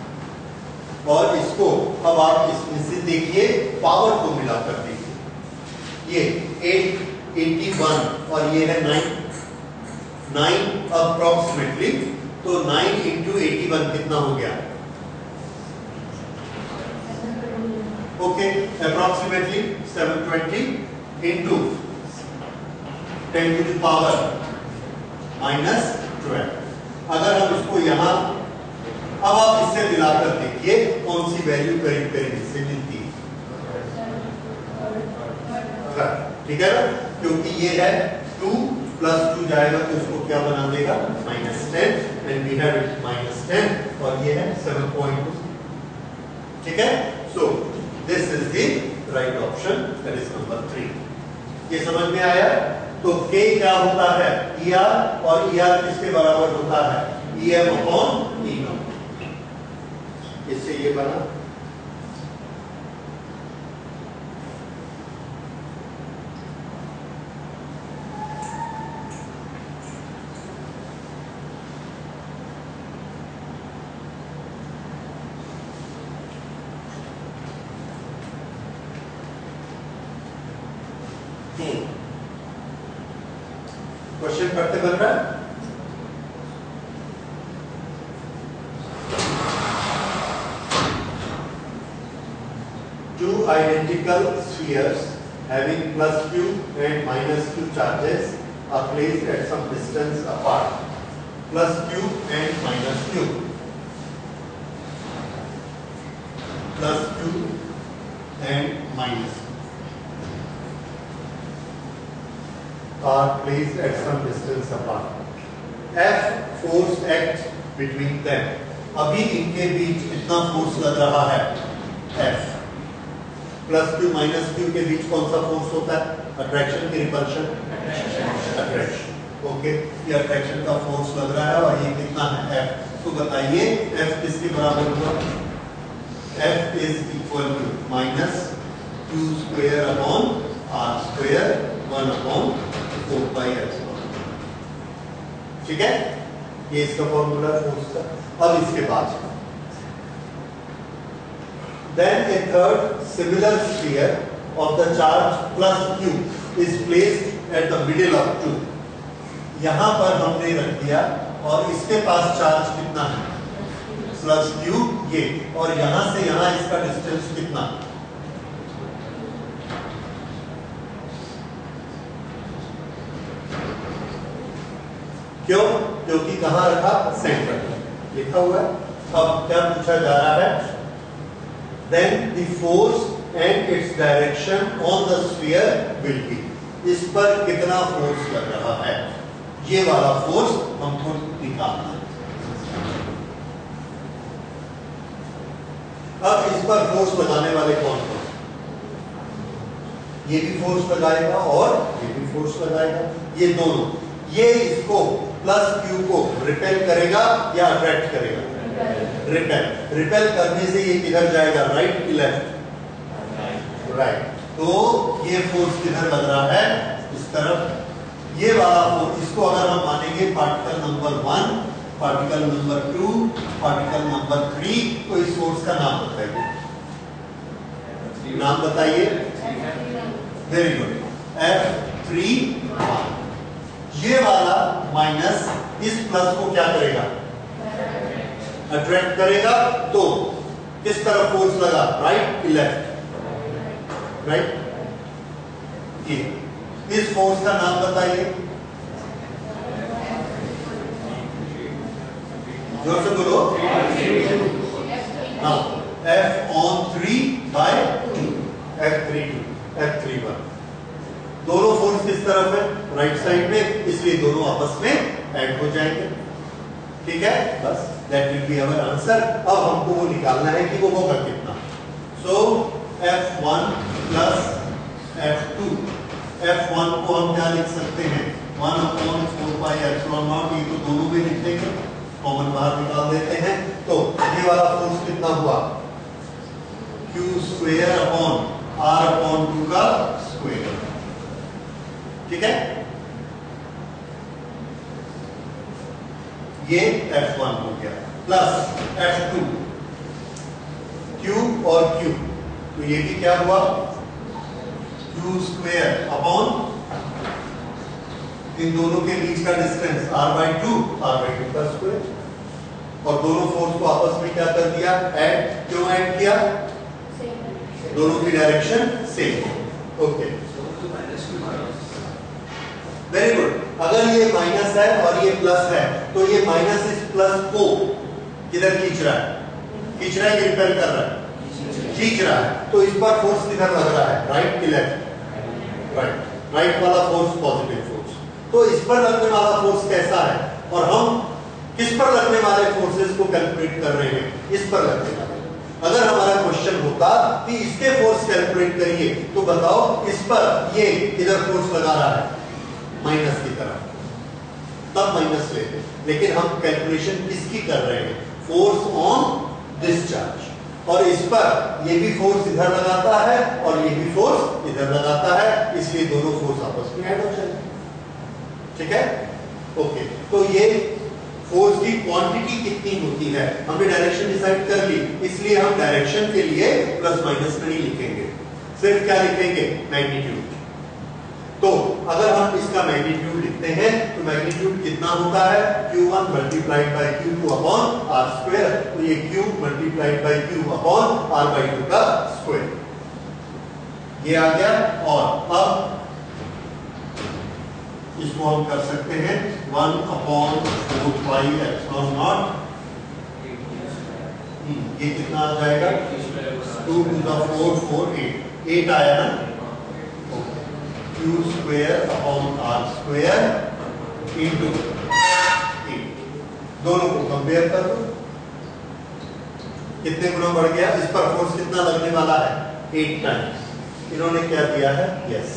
और इसको अब आप इसमें से देखिए पावर को मिलाकर देखिए। ये 81 और ये है 9 अप्रोक्सीमेटली, तो 9 into 81 कितना हो गया? Okay, approximately 720 into 10 to the power minus 12। अगर हम इसको यहां, अब आप इससे मिलाकर देखिए कौन सी वैल्यू करीब करीब इससे मिलती है। ठीक है ना, क्योंकि ये है 2 + 2 जाएगा तो इसको क्या बना देगा? -10, एंड वी हैव इट -10, और ये है 7.2। ठीक है, so this is the right option, that is number 3। ये समझ में आया? तो K क्या होता है? ER, और ER किसके बराबर होता है? EM upon E0। इससे ये बना। क्वेश्चन पढ़ते बन रहा है? Two identical spheres having +q and -q charges are placed at some distance apart. +q and -q. +q and -q are placed at some distance apart. F force acts between them. अभी इनके बीच कितना force लग रहा है? F। +q -q के बीच कौन सा force होता है? अट्रैक्शन की रिपल्शन? अट्रैक्शन। ओके, ये अट्रैक्शन का फोर्स लग रहा है, और ये कितना है? F। तो बताइए F किसके बराबर होगा? F is equal to -q² upon r², 1 upon 4πε। ठीक है, ये इसका फॉर्मूला फोर्स का। अब इसके बाद then a third similar sphere of the charge +q is placed at the middle of 2। यहां पर हमने रख दिया, और इसके पास चार्ज कितना है? प्लस क्यू ये, और यहां से यहां इसका डिस्टेंस कितना? क्यों? क्योंकि कहां रखा? सेंटर लिखा हुआ है। अब क्या पूछा जा रहा है? Then the force and its direction on the sphere will be, इस पर कितना फोर्स लग रहा है, ये वाला फोर्स हमको निकालना है। अब इस पर फोर्स लगाने वाले कौन कौन? ये भी फोर्स लगाएगा और ये भी फोर्स लगाएगा, ये दोनों। ये इसको प्लस क्यू को रिपेल करेगा या अट्रैक्ट करेगा? रिपेल। रिपेल करने से ये किधर जाएगा? राइट की लेफ्ट? राइट। तो ये फोर्स किधर लग रहा है? इस तरफ। ये वाला फोर्स, इसको अगर हम मानेंगे particle number 1, particle number 2, particle number 3, तो इस फोर्स का नाम बताइए। नाम बताइए। Very good. F3 ये वाला माइनस इस प्लस को क्या करेगा? अट्रैक्ट करेगा। तो किस तरफ फोर्स लगा? राइट की लेफ्ट? राइट। इस फोर्स का नाम बताइए। जोर से बोलो। हाँ, F/3/2, F32, F31। दोनों फोर्स किस तरफ है? राइट साइड में, इसलिए दोनों आपस में ऐड हो जाएंगे। ठीक है, बस that will be our answer. अब हमको वो निकालना है कि वो होगा कितना। सो F1 प्लस F2, F1 को हम क्या लिख सकते हैं? 1/4πε0, ये तो दोनों में लिख देंगे, कॉमन बाहर निकाल देते हैं। तो ये वाला फोर्स कितना हुआ? Q² अपॉन R/2 का स्क्वायर। ठीक है, ये F1 हो गया प्लस F2, Q और Q, तो ये भी क्या हुआ? Q² अपॉन इन दोनों के बीच का डिस्टेंस R/2 का स्क्वायर, और दोनों फोर्स को आपस में क्या कर दिया? ऐड। क्यों ऐड किया? दोनों की direction same. Okay, very good. अगर ये माइनस है और ये प्लस है, तो ये माइनस इस प्लस को किधर खींच रहा है? खींच रहा है कि रिपेल कर रहा है? खींच रहा है। तो इस पर फोर्स किधर लग रहा है? राइट की लेफ्ट? राइट। राइट वाला फोर्स पॉजिटिव फोर्स। तो इस पर लगने वाला फोर्स कैसा है, और हम किस पर लगने वाले फोर्सेस को कैलकुलेट कर रहे हैं? इस पर लगने वाले। अगर हमारा क्वेश्चन होता कि इसके फोर्स कैलकुलेट करिए, तो बताओ इस पर ये किधर फोर्स लगा रहा है? माइनस की तरफ, तब माइनस लेते। लेकिन हम कैलकुलेशन किसकी कर रहे हैं? Force on discharge. और इस पर ये भी फोर्स इधर लगाता है और ये भी फोर्स इधर लगाता है, इसलिए दोनों फोर्स आपस में ऐड हो जाएंगे। ठीक है, ओके। तो ये फोर्स की क्वांटिटी कितनी होती है, हमने डायरेक्शन डिसाइड कर ली, इसलिए हम डायरेक्शन के लिए प्लस माइनस में नहीं लिखेंगे, सिर्फ क्या लिखेंगे? मैग्नीट्यूड। तो अगर हम इसका मैग्नीट्यूड लिखते हैं, तो मैग्नीट्यूड कितना होता है? Q1 multiplied by Q2 upon R²। तो ये Q multiplied by Q upon R/2 का स्क्वायर, ये आ गया। और अब इसको हम कर सकते हैं 1/4πε0। ये कितना आ जाएगा? 2 to the 4 8 8 आया ना? Q² upon R² into 8। दोनों को कंपेयर कर दो, कितने गुना बढ़ गया? इस पर फोर्स कितना लगने वाला है? 8 टाइम्स। इन्होंने क्या दिया है? यस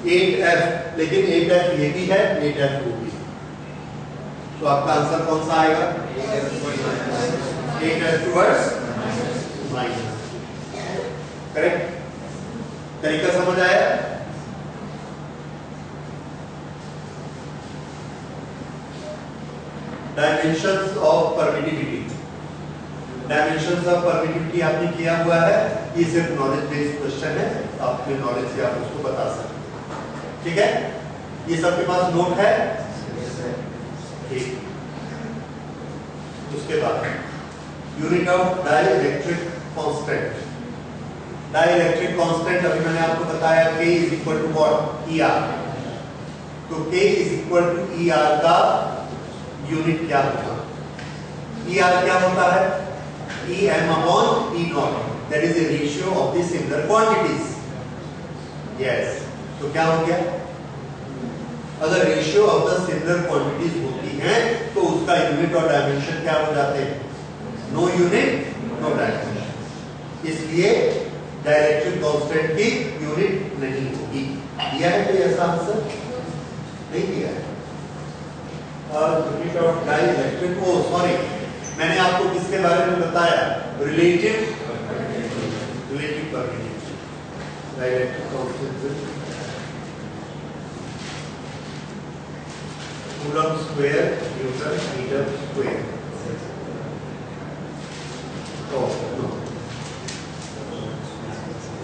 8F, लेकिन 8F ये भी है, 8F वो भी। तो आपका आंसर कौन सा आएगा? 8F towards minus. करेक्ट? तरीका समझ आया? Dimensions of permittivity. Dimensions of permittivity आपने किया हुआ है, ये सिर्फ नॉलेज बेस्ड क्वेश्चन है, अपने नॉलेज से आप उसको बता सकते हैं। ठीक है, ये सबके पास नोट है? ठीक। उसके बाद unit of dielectric constant. Dielectric constant अभी मैंने आपको बताया K is equal to what, ER। तो K is equal to ER का यूनिट क्या होगा? ER क्या होता है? EM upon E naught, that is the ratio of the similar quantities. Yes, तो क्या हो गया? अगर ratio of the similar quantities होती हैं तो उसका यूनिट और डायमेंशन क्या हो जाते हैं? No unit no dimension. इसलिए डाइइलेक्ट्रिक कांस्टेंट की यूनिट नहीं होगी। दिया है कोई ऐसा आंसर? नहीं दिया है। Unit of dielectric, oh sorry, मैंने आपको किसके बारे में बताया? Relative permittivity. Dielectric constant coulomb square newton metre square. तो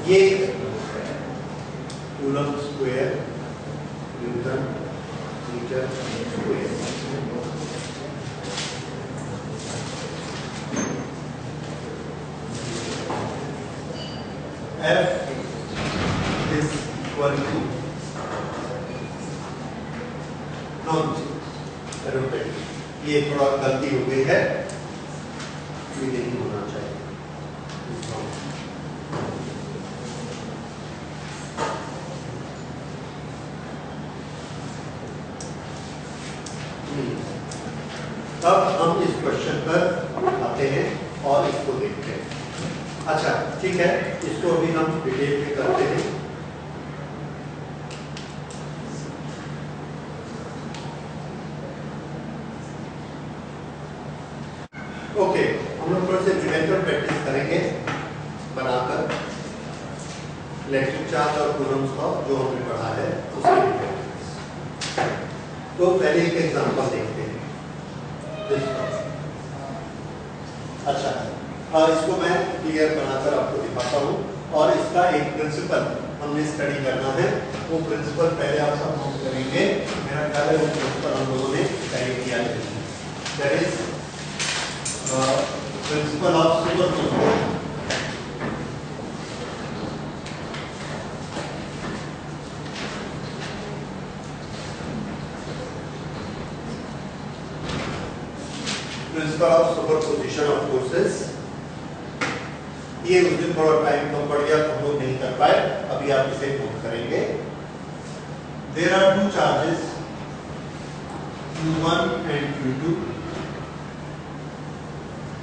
ये coulomb square newton metre square. F is equal to ये थोड़ा गलती हो गई है, ये नहीं होना चाहिए। अब हम इस क्वेश्चन पर आते हैं और इसको देखते हैं। अच्छा ठीक है, इसको अभी हम डिटेल में करते हैं। ओके, हम लोग थोड़े से न्यूमेरिकल प्रैक्टिस करेंगे बनाकर इलेक्ट्रिक चार्ज और कूलम्ब लॉ जो हमने पढ़ा है उसके। तो पहले एक एग्जांपल देखते हैं। अच्छा, इसको मैं क्लियर बनाकर आपको दिखाता हूँ और इसका एक प्रिंसिपल हमने स्टडी करना है। वो प्रिंसिपल पहले आप सब नोट करेंगे। मेरा ख्याल है वो प्रिंसिपल हम लोगों ने स्टडी किया है। That is principle of superposition. Principle of superposition of forces. ये उस दिन थोड़ा टाइम कम पड़ गया तो हम लोग नहीं कर पाए, अभी आप इसे नोट करेंगे। There are two charges Q1 and Q2.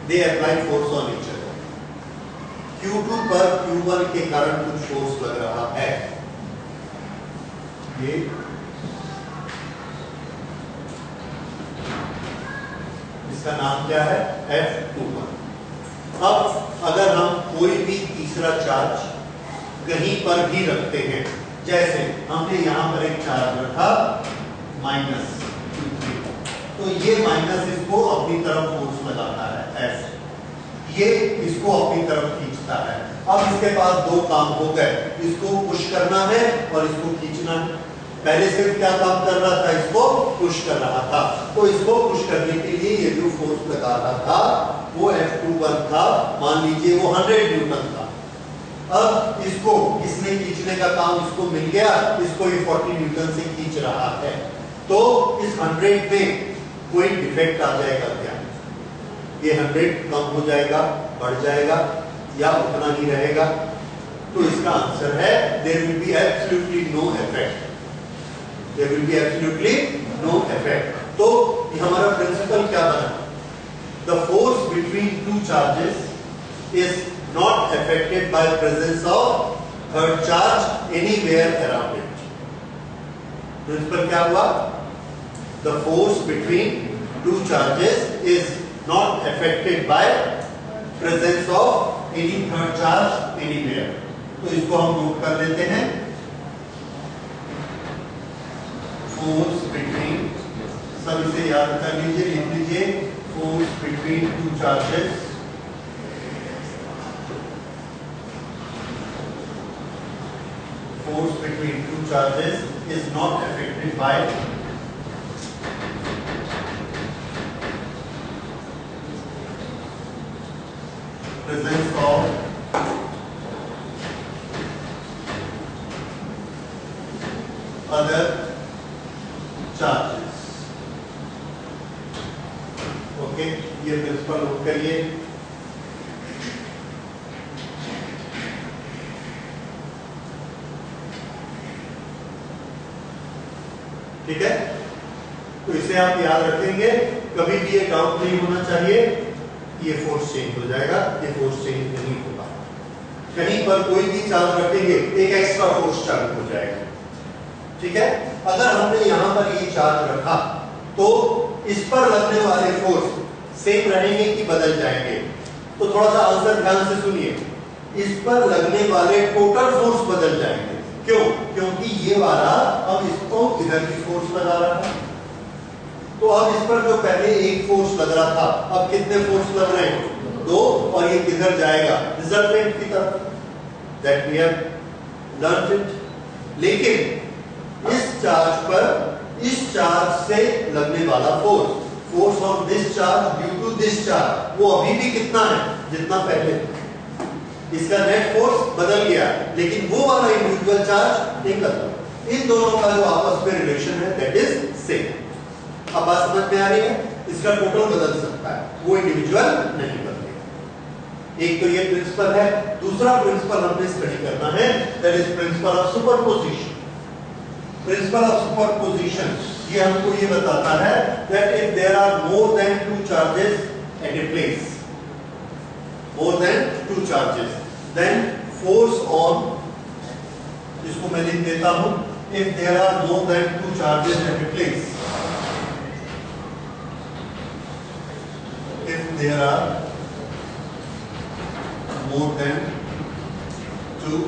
They apply force on each other. Q2 पर Q1 के कारण कुछ फोर्स लग रहा है। ये इसका नाम क्या है? F21। अब अगर हम कोई भी तीसरा चार्ज कहीं पर भी रखते हैं, जैसे हमने यहां पर एक चार्ज रखा -Q3, तो ये माइनस इसको अपनी तरफ फोर्स लगाता है ऐसे, ये इसको अपनी तरफ खींचता है। अब इसके पास दो काम हो गए, इसको पुश करना है और इसको खींचना है। पहले सिर्फ क्या काम कर रहा था? इसको पुश कर रहा था। तो इसको पुश करने के लिए ये जो फोर्स लगा रहा था वो F21 था। मान लीजिए वो 100 न्यूटन था। अब इसको इसने खींचने का काम इसको मिल गया, इसको ये 40 न्यूटन से खींच रहा है। तो इस 100 पे कोई डिफेक्ट आ जाएगा क्या? ये 100 कम हो जाएगा, बढ़ जाएगा या उतना ही रहेगा? तो इसका आंसर है there will be absolutely no effect. There will be absolutely no effect. तो ये हमारा प्रिंसिपल क्या बना? The force between two charges is not affected by presence of third charge anywhere around it. Principle क्या हुआ? The force between two charges is not affected by presence of any third charge anywhere. तो इसको हम note कर लेते हैं। Force between, सब इसे याद कर लीजिए, लिख लीजिए। Force between two charges force between two charges is not affected by presence of other charges. Okay, ये प्रिंसिपल नोट करिए। ठीक है, तो इसे आप याद रखेंगे, कभी भी ये डाउट नहीं होना चाहिए ये फोर्स चेंज हो जाएगा, ये फोर्स चेंज नहीं होगा। कहीं पर कोई भी चार्ज रखेंगे एक एक्स्ट्रा फोर्स चालू हो जाएगा। ठीक है, अगर हमने यहां पर ये चार्ज रखा तो इस पर लगने वाले फोर्स सेम रहेंगे कि बदल जाएंगे? तो थोड़ा सा आंसर ध्यान से सुनिए। इस पर लगने वाले टोटल फोर्स बदल जाएंगे। क्यों? क्योंकि ये वाला अब इसको इधर की फोर्स लगा रहा है, तो अब इस पर जो पहले एक फोर्स लग रहा था, अब कितने फोर्स लग रहे हैं? 2, और ये किधर जाएगा? रिजल्टेंट की तरफ। That we have learned it. लेकिन इस चार्ज पर इस चार्ज से लगने वाला force on this charge due to this charge, वो अभी भी कितना है? जितना पहले। इसका नेट फोर्स बदल गया, लेकिन वो वाला इंडिविजुअल चार्ज एक अलग। इन दोनों का जो आपस में रिलेशन है दैट इज सेम। अब बात समझ में आ रही है? इसका टोटल बदल सकता है, वो इंडिविजुअल नहीं बदलेगा। एक तो ये प्रिंसिपल है। दूसरा प्रिंसिपल हमने स्टडी करना है, that is principle of superposition. Principle of superposition ये हमको ये बताता है that if there are more than 2 charges at a place, more than 2 charges, then force on, इसको मैं लिख देता हूं, if there are more than 2 charges at a place, if there are more than 2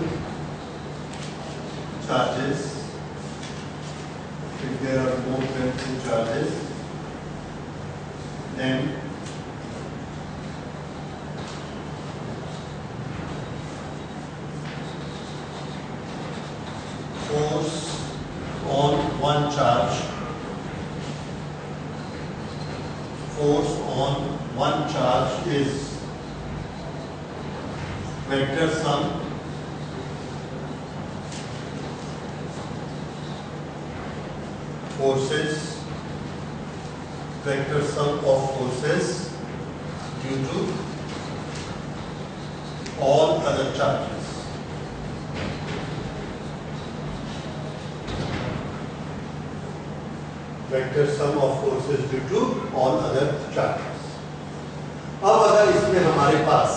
charges, if there are more than 2 charges, then force on one charge, force on one charge is vector sum forces, vector sum of forces due to all other charges. Vector sum of forces due to all other charges. अब अगर इसमें हमारे पास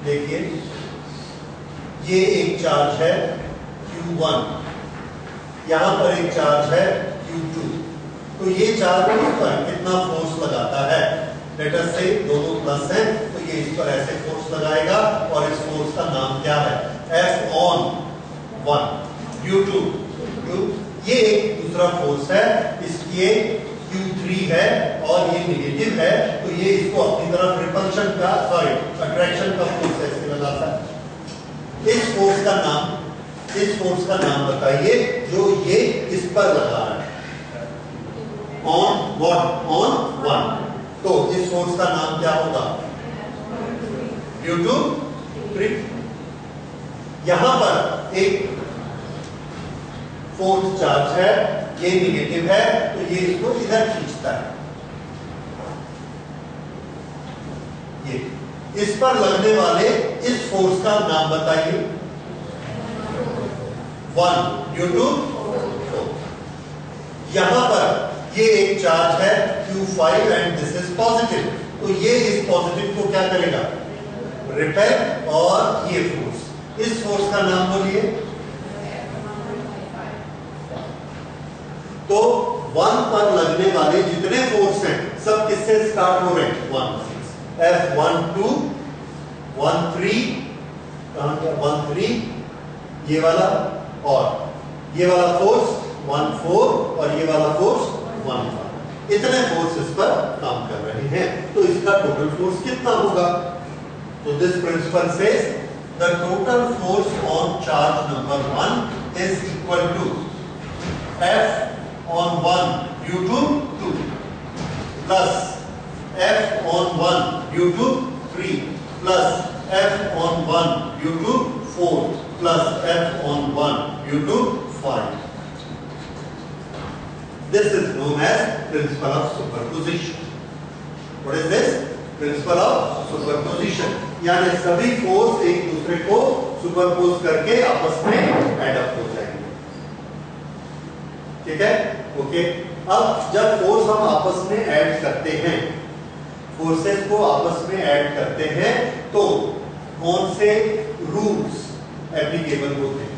देखिए ये एक charge है Q1, यहां पर एक चार्ज है Q2, तो ये चार्ज इस पर कितना फोर्स लगाता है? लेट अस से दोनों प्लस हैं, तो ये इस पर ऐसे फोर्स लगाएगा और इस फोर्स का नाम क्या है? F on 1 Q2 ये एक दूसरा फोर्स है, इसलिए Q3 है और ये नेगेटिव है, तो ये इसको अपनी तरफ रिपल्शन का अट्रैक्शन का फोर्स ऐसे लगाता है। इस फोर्स का नाम बताइए जो ये इस पर लगा है। On what? ऑन 1, तो इस फोर्स का नाम क्या होगा? Q2। यहां पर एक फोर्स चार्ज है, ये निगेटिव है, तो ये इसको इधर खींचता है। ये इस पर लगने वाले इस फोर्स का नाम बताइए। 1 ड्यू टू 4। यहां पर ये एक चार्ज है Q5 and this is positive, तो ये इस पॉजिटिव को क्या करेगा? रिपेल, और ये फोर्स, इस फोर्स का नाम बोलिए। तो 1 पर लगने वाले जितने फोर्स हैं सब किससे स्टार्ट हो रहे हैं? 1 से। F12 13 कहां गया? 13 ये वाला, और ये वाला फोर्स 14 और ये वाला फोर्स 15। इतने फोर्स इस पर काम कर रहे हैं, तो इसका टोटल फोर्स कितना होगा? तो this principle says the total force on charge number 1 is equal to F on 1 due to 2 plus F on 1 due to 3 plus F on 1 due to 4 plus F on 1 due to 5. This is known as principle of superposition. What is this? Principle of superposition. यानी सभी force एक दूसरे को superpose करके आपस में add up हो जाएंगे। ठीक है? ओके। अब जब फोर्स हम आपस में ऐड करते हैं, फोर्सेस को आपस में ऐड करते हैं, तो कौन से रूल्स एप्लीकेबल होते हैं?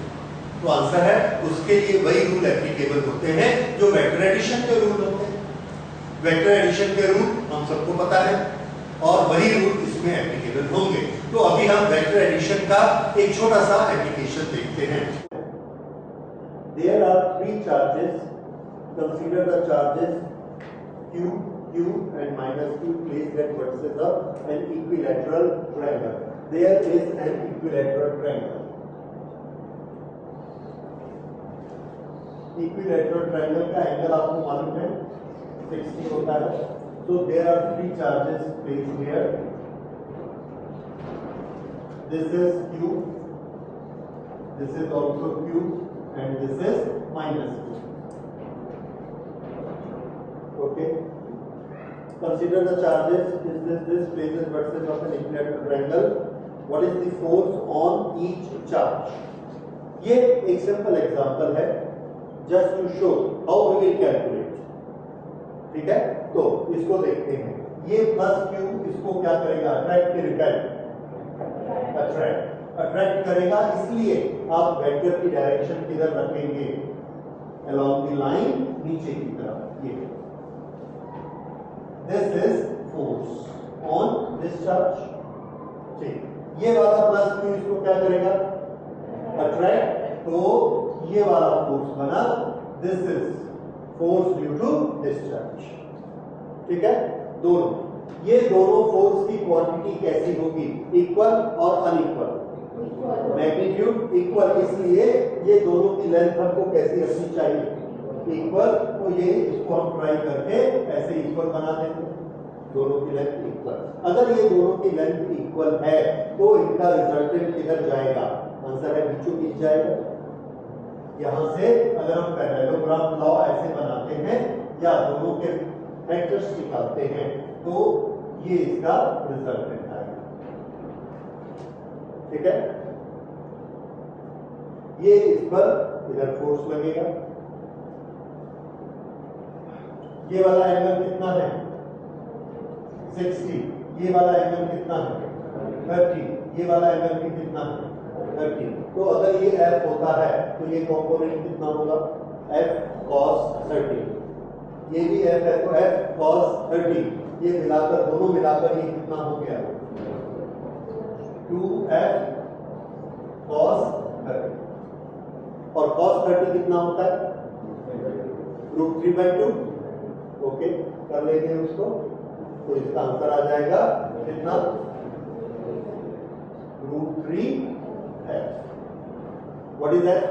तो आंसर है उसके लिए वही रूल एप्लीकेबल होते हैं जो वेक्टर एडिशन के रूल होते हैं। वेक्टर एडिशन के रूल हम सबको पता है और वही रूल इसमें एप्लीकेबल होंगे। तो अभी हम वेक्टर एडिशन का एक छोटा सा एप्लीकेशन देखते हैं। There are three charges. Consider the charges Q, Q and minus Q placed at vertices of an equilateral triangle. There is an equilateral triangle. Equilateral triangle का एंगल आपको मालूम है 60 होता है। So there are three charges placed here. This is Q, this is also Q, and this is minus Q. Okay. Consider the charges. This places vertices of an equilateral triangle. What is the force on each charge? ये एक simple example है, just to show how we will calculate. ठीक है? तो इसको देखते हैं। ये प्लस Q इसको क्या करेगा? अट्रैक्ट की रिपेल अट्रैक्ट करेगा, इसलिए आप वेक्टर की डायरेक्शन किधर रखेंगे? अलोंग द लाइन नीचे की तरफ। ये this is force on this charge. ठीक, ये वाला प्लस Q इसको क्या करेगा? अट्रैक्ट, तो ये वाला फोर्स बना this is force due to discharge. ठीक है? दोनों, ये दोनों फोर्स की क्वांटिटी कैसी होगी? इक्वल और अनइक्वल? मैग्नीट्यूड इक्वल, इसलिए ये दोनों की लेंथ हमको कैसी रखनी चाहिए? इक्वल। तो ये इसको हम ट्राई करके ऐसे इक्वल बना देंगे, दोनों की लेंथ इक्वल। अगर ये दोनों की लेंथ इक्वल है तो इनका रिजल्टेंट किधर जाएगा? आंसर है बीचों बीच जाएगा। यहां से अगर हम पैरेललोग्राम लॉ ऐसे बनाते हैं या दोनों के फैक्टर्स निकालते हैं तो ये इसका रिजल्टेंट आएगा। ठीक है? ये इस पर इधर फोर्स लगेगा। ये वाला एंगल कितना है? 60। ये वाला एंगल कितना है? 30। ये वाला एंगल भी कितना है? 30। तो अगर ये F होता है तो ये कंपोनेंट कितना होगा? F cos 30। ये भी F है तो F cos 30। ये मिलाकर, दोनों मिलाकर ये कितना हो गया? 2F cos 30। और cos 30 कितना होता है? √3/2। ओके, कर लेंगे उसको, तो इसका आंसर आ जाएगा कितना? √3F। What is that?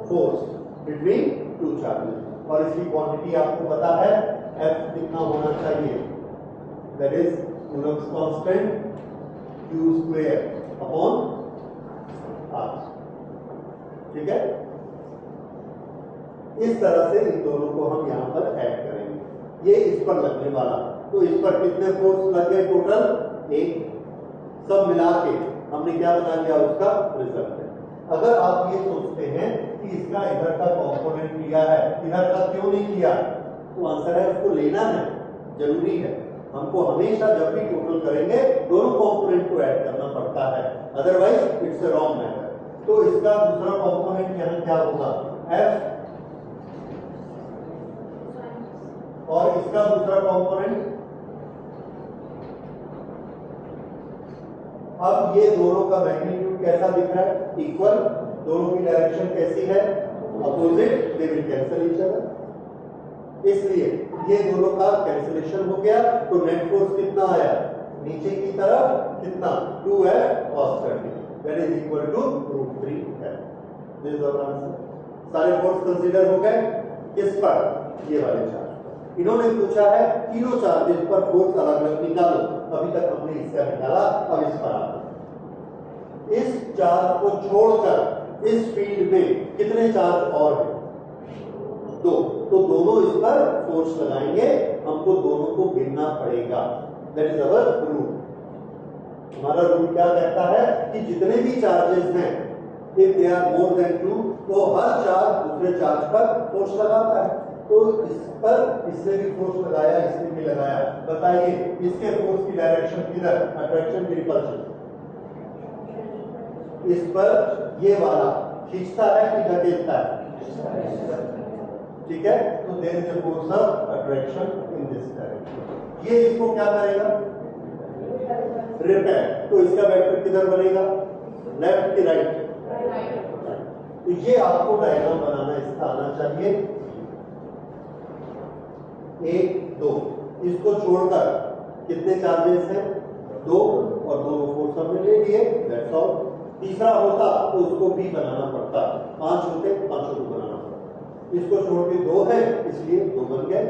Force between two charges. और इसकी क्वांटिटी आपको पता है, F कितना होना चाहिए? That is Coulomb's constant Q² upon R। ठीक है? इस तरह से इन दोनों को हम यहां पर ऐड करेंगे। ये इस पर लगने वाला, तो इस पर कितने फोर्स लग गए टोटल? 1। सब मिला के हमने क्या बना लिया? उसका रिजल्ट। अगर आप ये सोचते हैं कि इसका इधर का कंपोनेंट लिया है, इधर का क्यों नहीं लिया? तो आंसर है उसको लेना है, जरूरी है। हमको हमेशा जब भी टोटल करेंगे दोनों कंपोनेंट को ऐड करना पड़ता है, otherwise it's a wrong method. तो इसका दूसरा कंपोनेंट यहां क्या होगा? F, और इसका दूसरा कंपोनेंट। अब ये दोनों का मैग्नीट्यूड कैसा दिख रहा है? इक्वल। दोनों की डायरेक्शन कैसी है? Opposite. They will cancel each other, इसलिए ये दोनों का कैंसिलेशन हो गया। तो नेट फोर्स कितना आया? नीचे की तरफ कितना? 2F cos 30, that is equal to √3F. This is our answer. सारे फोर्स कंसीडर हो गए। किस पर? ये वाले चार्ज। इन्होंने पूछा है तीनों चार्जेस पर फोर्स अलग अलग निकालो। अभी तक हमने इसका निकाला, अब इस पर आते हैं। इस चार्ज को छोड़कर इस फील्ड में कितने चार्ज और हैं? दो। तो दोनों इस पर फोर्स लगाएंगे, हमको दोनों को गिनना पड़ेगा। That is our rule. हमारा रूल क्या कहता है कि जितने भी चार्जेस हैं, if they are more than 2, तो हर चार्ज दूसरे चार्ज पर फोर्स लगाता है। तो इस पर इसने भी फोर्स लगाया, इसने भी लगाया। बताइए इसके फोर्स की डायरेक्शन किधर? अट्रैक्शन की रिपल्शन? इस पर ये वाला खींचता है कि धकेलता है? ठीक है, तो there is a force of attraction in this direction. ये इसको क्या करेगा? रिपेल। तो इसका वेक्टर किधर बनेगा? लेफ्ट की राइट? तो ये आपको डायग्राम बनाना इसका आना चाहिए। 1 2, इसको छोड़कर कितने चार्जेस हैं? 2, और दोनों फोर्स हमने ले लिए, दैट्स ऑल। तीसरा होता तो उसको भी बनाना पड़ता, 5 होते 5 को बनाना पड़ता। इसको छोड़ के 2 है, इसलिए 2 बन गए।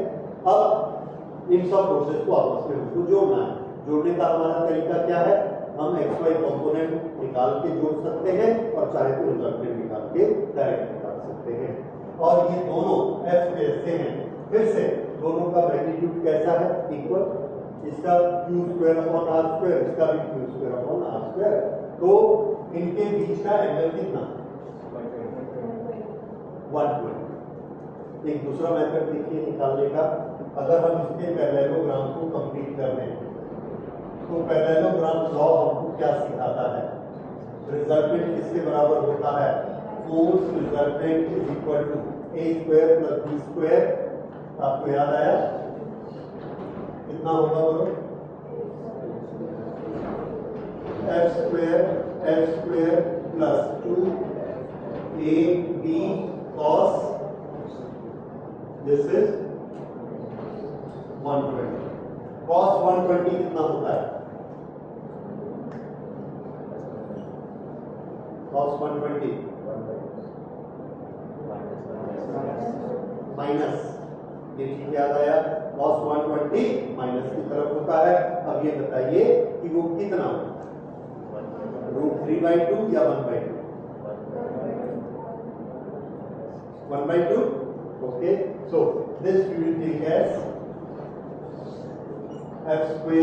अब इन सब फोर्सेस को आपस में हमको जोड़ना है। जोड़ने का हमारा तरीका क्या है? हम XY कंपोनेंट निकाल के जोड़ सकते हैं, और चाहे तो रिजल्टेंट निकाल के डायरेक्ट निकाल सकते हैं। और ये दोनों F कैसे हैं? फिर से दोनों का मैग्नीट्यूड कैसा है? इक्वल। इसका q² r², इसका भी q² r²। तो इनके बीच का एंगल कितना? 120। एक दूसरा मेथड देखिए निकालने का। अगर हम इसके पैरेललोग्राम को कंप्लीट कर दें, तो पैरेललोग्राम लॉ हमको क्या सिखाता है? रिजल्टेंट किसके बराबर होता है? Force resultant is equal to a² + b²। आपको याद आया? कितना होगा बोलो? f² + 2ab cos, this is 120। cos 120 कितना होता है? cos 120 माइनस, ये ठीक याद आया? cos 120 माइनस की तरफ होता है। अब ये बताइए कि वो कितना होता है? √3/2 या 1/2? 1/2। Okay, so this we will take as f²,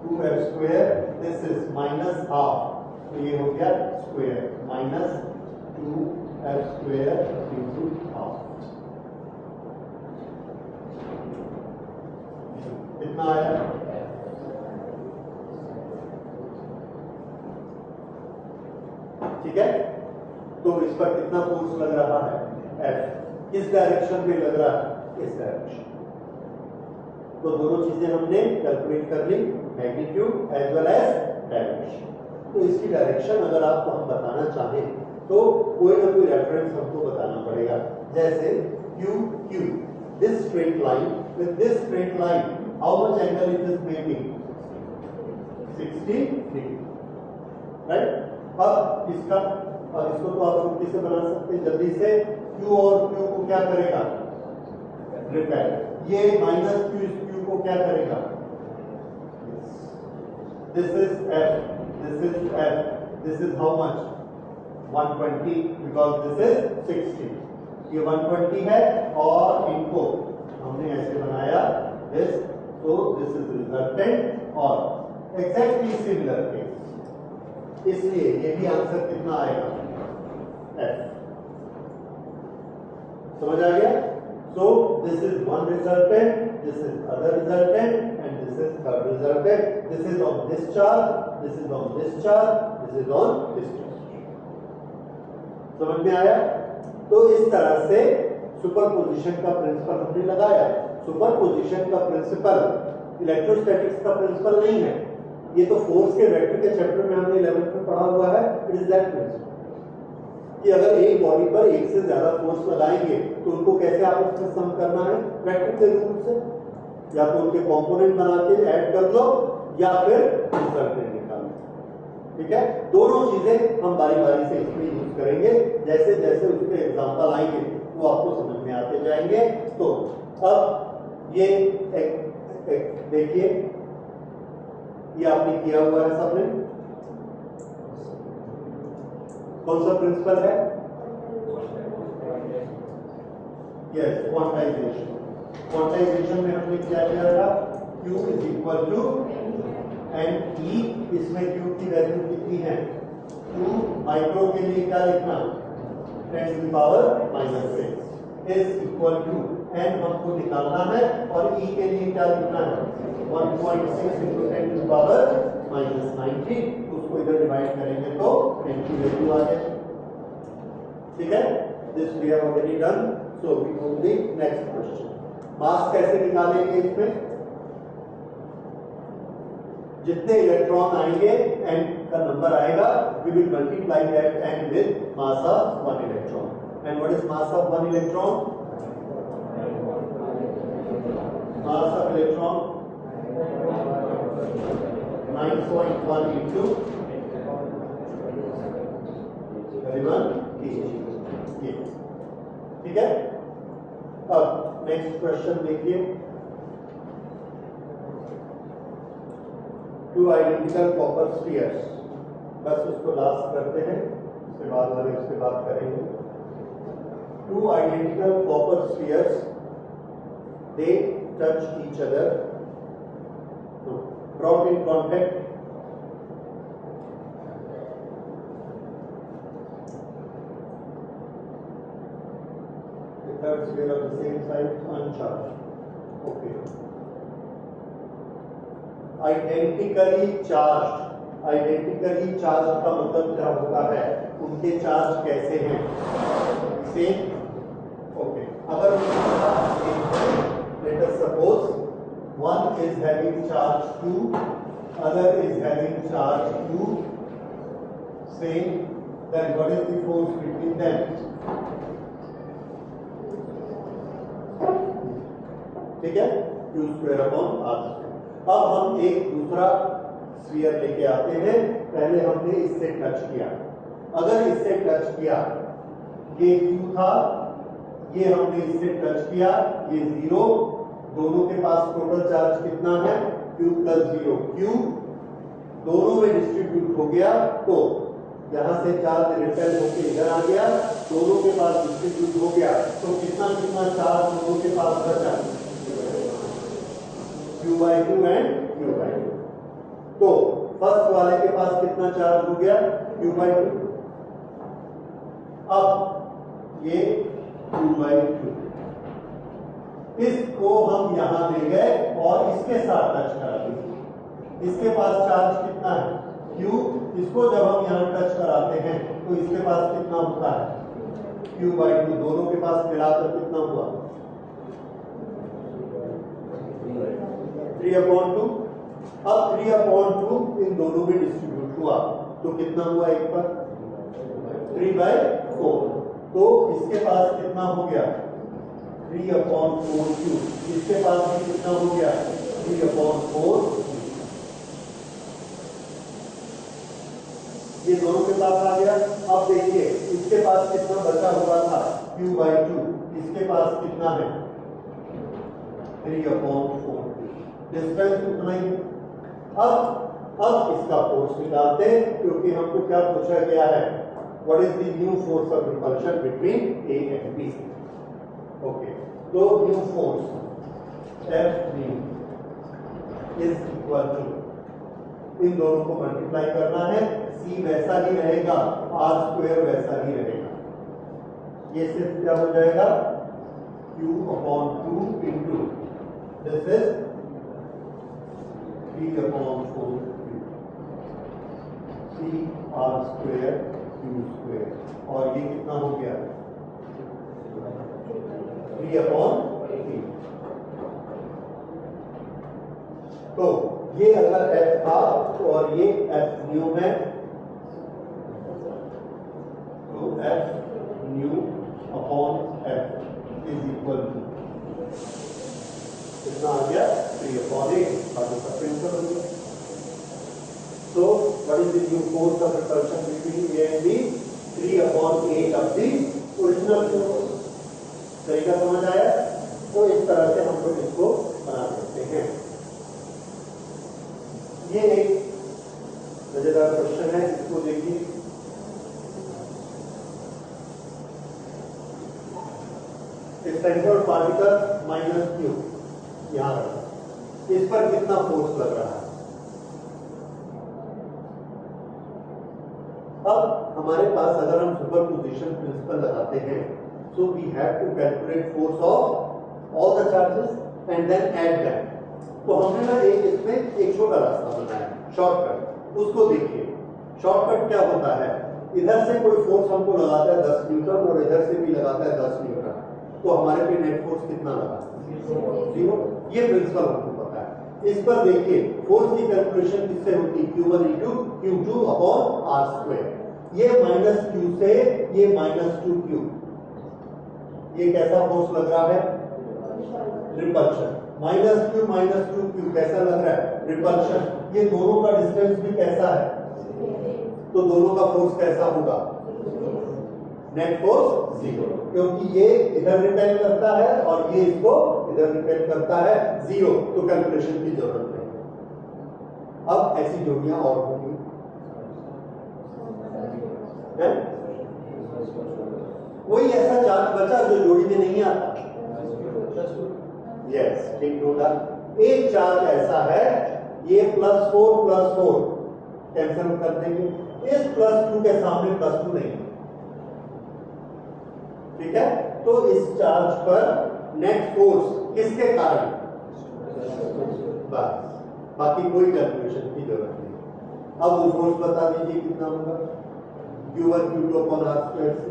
2f², this is -½ तो ये हो गया स्क्वायर, -2f² × ½ कितना आया? ठीक है, तो इस पर कितना फोर्स लग रहा है? F। किस डायरेक्शन में लग रहा है? इस डायरेक्शन। तो दोनों चीजें हमने कैलकुलेट कर ली, magnitude as well as direction. तो इसकी डायरेक्शन अगर आपको हम बताना चाहें तो कोई ना कोई रेफरेंस हमको बताना पड़ेगा। जैसे Q, this straight line with this straight line, how much angle it is making? 60 degree, right? अब इसको तो आप छुट्टी से बना सकते हैं जल्दी से। Q और Q को क्या करेगा? रिपेल। ये -Q इस Q को क्या करेगा? This is F, this is F, this is how much? 120, because this is 60। ये 120 है, और इनको हमने ऐसे बनाया this, so this is resultant और exactly similar case। इसलिए ये भी आंसर कितना आएगा? F। समझ आ गया? So this is one resultant, this is other resultant, and this is third resultant. This is on this charge, this is on this charge, this is on this charge। समझ में आया? तो इस तरह से सुपरपोजिशन का प्रिंसिपल हमने लगाया। सुपरपोजिशन का प्रिंसिपल इलेक्ट्रोस्टैटिक्स का प्रिंसिपल नहीं है, ये तो फोर्स के वेक्टर के चैप्टर में हमने 11th में पढ़ा हुआ है। इट इज दैट प्रिंसिपल कि अगर एक बॉडी पर एक से ज्यादा फोर्स लगाएंगे तो उनको कैसे आपस में सम करना है? वेक्टर के रूप से, या तो उनके कंपोनेंट बना के ऐड कर लो, या फिर रिजल्टेंट निकाल लो। ठीक है, दोनों चीजें हम बारी बारी से इसमें यूज करेंगे। जैसे जैसे उसके एग्जांपल आएंगे वो आपको समझ में आते जाएंगे। तो अब ये देखिए ये आपने किया हुआ है सबने। कौन सा प्रिंसिपल है? Yes, quantization. क्वांटाइजेशन में हमने क्या किया था? Q is equal to n e, इसमें Q की वैल्यू कितनी है? 2 माइक्रो के लिए क्या लिखना? 10 to the power -6 is equal to N हमको निकालना है और ई के लिए क्या लिखना है? 1.6 into 10 to the power -90। उसको इधर डिवाइड करेंगे तो एन की वैल्यू आ जाए। ठीक है, this we have already done. So we move the next question. Mass कैसे निकालेंगे? इसमें जितने इलेक्ट्रॉन आएंगे एन का नंबर आएगा, we will multiply that N with mass of 1 electron. And what is mass of 1 electron? Mass of electron 9.1 into 31 kg। ठीक है, अब नेक्स्ट क्वेश्चन देखिए। टू आइडेंटिकल कॉपर स्फीयर्स, बस उसको लास्ट करते हैं, उसके बाद वाले उसके बात करेंगे। To identical copper spheres, they touch each other, brought in contact, the third sphere of the same size uncharged. Okay. Identically charge, identically charge का मतलब क्या होता है? उनके चार्ज कैसे हैं? सेम। ओके, अगर let us suppose one is having charge Q, other is having charge Q, same, then what is the force between them? ठीक है, Q square upon R square। अब हम एक दूसरा स्फीयर लेके आते हैं। पहले हमने इससे टच किया, अगर इससे टच किया, ये Q था, ये हमने इससे टच किया, ये 0, दोनों के पास टोटल चार्ज कितना है? Q plus 0। Q दोनों में डिस्ट्रीब्यूट हो गया, तो यहां से चार्ज रिपेल होकर इधर आ गया, दोनों के पास डिस्ट्रीब्यूट हो गया, तो कितना कितना चार्ज दोनों के पास बचा? Q/2 and Q/2। तो फर्स्ट वाले के पास कितना चार्ज हो गया? Q/2। अब ये Q/2, इसको हम यहां ले गए और इसके साथ टच करा दिए। इसके पास चार्ज कितना है? Q। इसको जब हम यहां टच कराते हैं तो इसके पास कितना होता है? Q/2। दोनों के पास मिलाकर कितना हुआ? 3/2। अब 3/2 इन दोनों में डिस्ट्रीब्यूट हुआ, तो कितना हुआ? एक पर 3/4। तो इसके पास कितना हो गया? 3/4Q। इसके पास भी कितना हो गया? 3/4। ये दोनों के पास आ गया। अब देखिए इसके पास कितना बचा हुआ था? Q/2। इसके पास कितना है? 3/4। डिस्टेंस उतना ही। अब इसका फोर्स निकालते हैं, क्योंकि हमको क्या पूछा गया है? What is the new force of repulsion between A and B? Okay, तो new force F is equal to, इन दोनों को मल्टीप्लाई करना है, C वैसा ही रहेगा, R² वैसा ही रहेगा। ये सिर्फ क्या हो जाएगा? Q/2 into this is 3/4 CR² Q², और ये कितना हो गया? 3/3। तो ये अगर F था और ये F न्यू है, तो F new upon F is equal to कितना आ गया? 3/8। बाकी सब प्रिंसिपल हो गया। So what is the new force of repulsion between A and B? 3/8 of the original force। तरीका समझ आया? तो इस तरह से हम लोग इसको बना सकते हैं। ये एक मजेदार क्वेश्चन है, इसको देखिए। सेंट्रल पार्टिकल माइनस क्यू यहां रखा, इस पर कितना फोर्स लग रहा है। अब हमारे पास अगर हम सुपरपोजिशन प्रिंसिपल लगाते हैं, so we have to calculate force of all the charges and then add them. तो हमने ना एक इसमें एक छोटा रास्ता बनाया, शॉर्टकट, उसको देखिए। शॉर्टकट क्या होता है, इधर से कोई फोर्स हमको लगाता है 10 न्यूटन और इधर से भी लगाता है 10 न्यूटन, तो हमारे पे नेट फोर्स कितना लगा, 0। ये प्रिंसिपल हमको पता है। इस पर देखिए फोर्स की कैलकुलेशन किससे होती है, Q1 into Q2 upon R square. ये माइनस Q से ये माइनस 2Q, ये कैसा फोर्स लग रहा है, रिपल्शन। माइनस Q 2Q कैसा लग रहा है, रिपल्शन। ये दोनों का डिस्टेंस भी कैसा है, तो दोनों का फोर्स कैसा होगा, नेट फोर्स 0, क्योंकि ये इधर रिपेल करता है और ये इसको इधर रिपेल करता है 0, तो कैलकुलेशन की जरूरत नहीं। अब ऐसी जोड़ियां और होंगी, कोई ऐसा चार्ज बचा जो जोड़ी में नहीं आता, यस, ठीक होगा। एक चार्ज ऐसा है, ये +4 कैंसिल कर देंगे, इस +2 के सामने +2 नहीं, ठीक है। तो इस चार्ज पर नेट फोर्स किसके कारण, बस, बाकी कोई कैलकुलेशन की जरूरत नहीं। अब वो फोर्स बता दीजिए कितना होगा, Q1 Q2 upon R square से,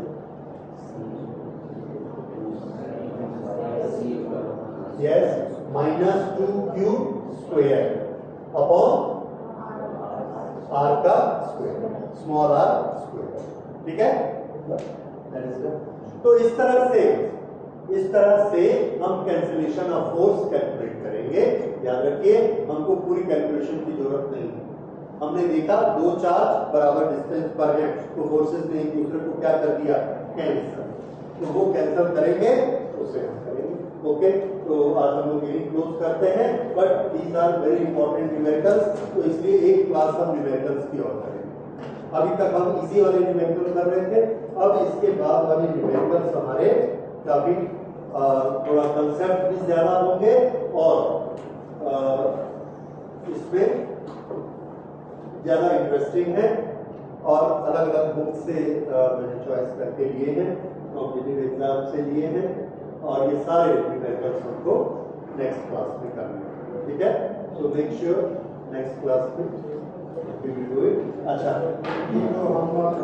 yes, minus 2Q square upon R का स्क्वायर, स्मॉल r स्क्वायर, ठीक है। तो इस तरह से हम कैंसिलेशन ऑफ फोर्स कैलकुलेट करेंगे। याद रखिए हमको पूरी कैलकुलेशन की जरूरत नहीं है। हमने देखा दो चार्ज बराबर डिस्टेंस पर हैं, तो फोर्सेस ने एक दूसरे को क्या कर दिया, कैंसिल, तो वो कैंसिल करेंगे, उसे हम करेंगे। ओके, तो आज हम लोग यही क्लोज करते हैं, but these are very important numericals, तो इसलिए एक क्लास हम न्यूमेरिकल्स की और करेंगे। अभी तक हम इसी वाले न्यूमेरिकल कर रहे थे, अब इसके बाद वाले न्यूमेरिकल्स हमारे काफी थोड़ा कंसेप्ट भी ज्यादा होंगे और इसमें ज्यादा इंटरेस्टिंग है और अलग अलग बुक से मैंने चॉइस करके लिए हैं, कॉम्पिटिटिव एग्जाम से लिए हैं, और ये सारे न्यूमेरिकल्स हमको नेक्स्ट क्लास में करने हैं, ठीक है। So make sure next class में we will do it। अच्छा, ये जो हम नोट्स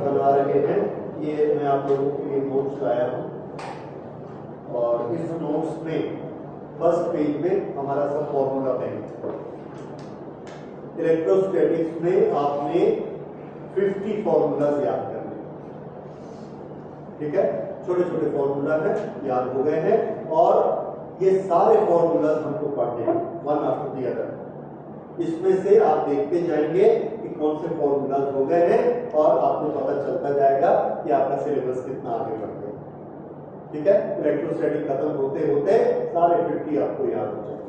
बना रहे हैं, ये मैं आप लोगों के लिए नोट्स लाया हूँ, और इस नोट्स में फर्स्ट पेज में हमारा सब फॉर्मूला बैंक है। इलेक्ट्रोस्टैटिक्स में आपने 50 फॉर्मूलाज याद करने, ठीक है, छोटे छोटे फॉर्मूला है, याद हो गए हैं, और ये सारे फॉर्मूलाज हमको पढ़ने हैं वन आफ्टर द अदर। इसमें से आप देखते जाएंगे कि कौन से फॉर्मूलाज हो गए हैं, और आपको पता चलता जाएगा कि आपका सिलेबस कितना आगे बढ़ गया, ठीक है। इलेक्ट्रोस्टैटिक खत्म होते होते सारे 50 आपको याद हो जाएंगे।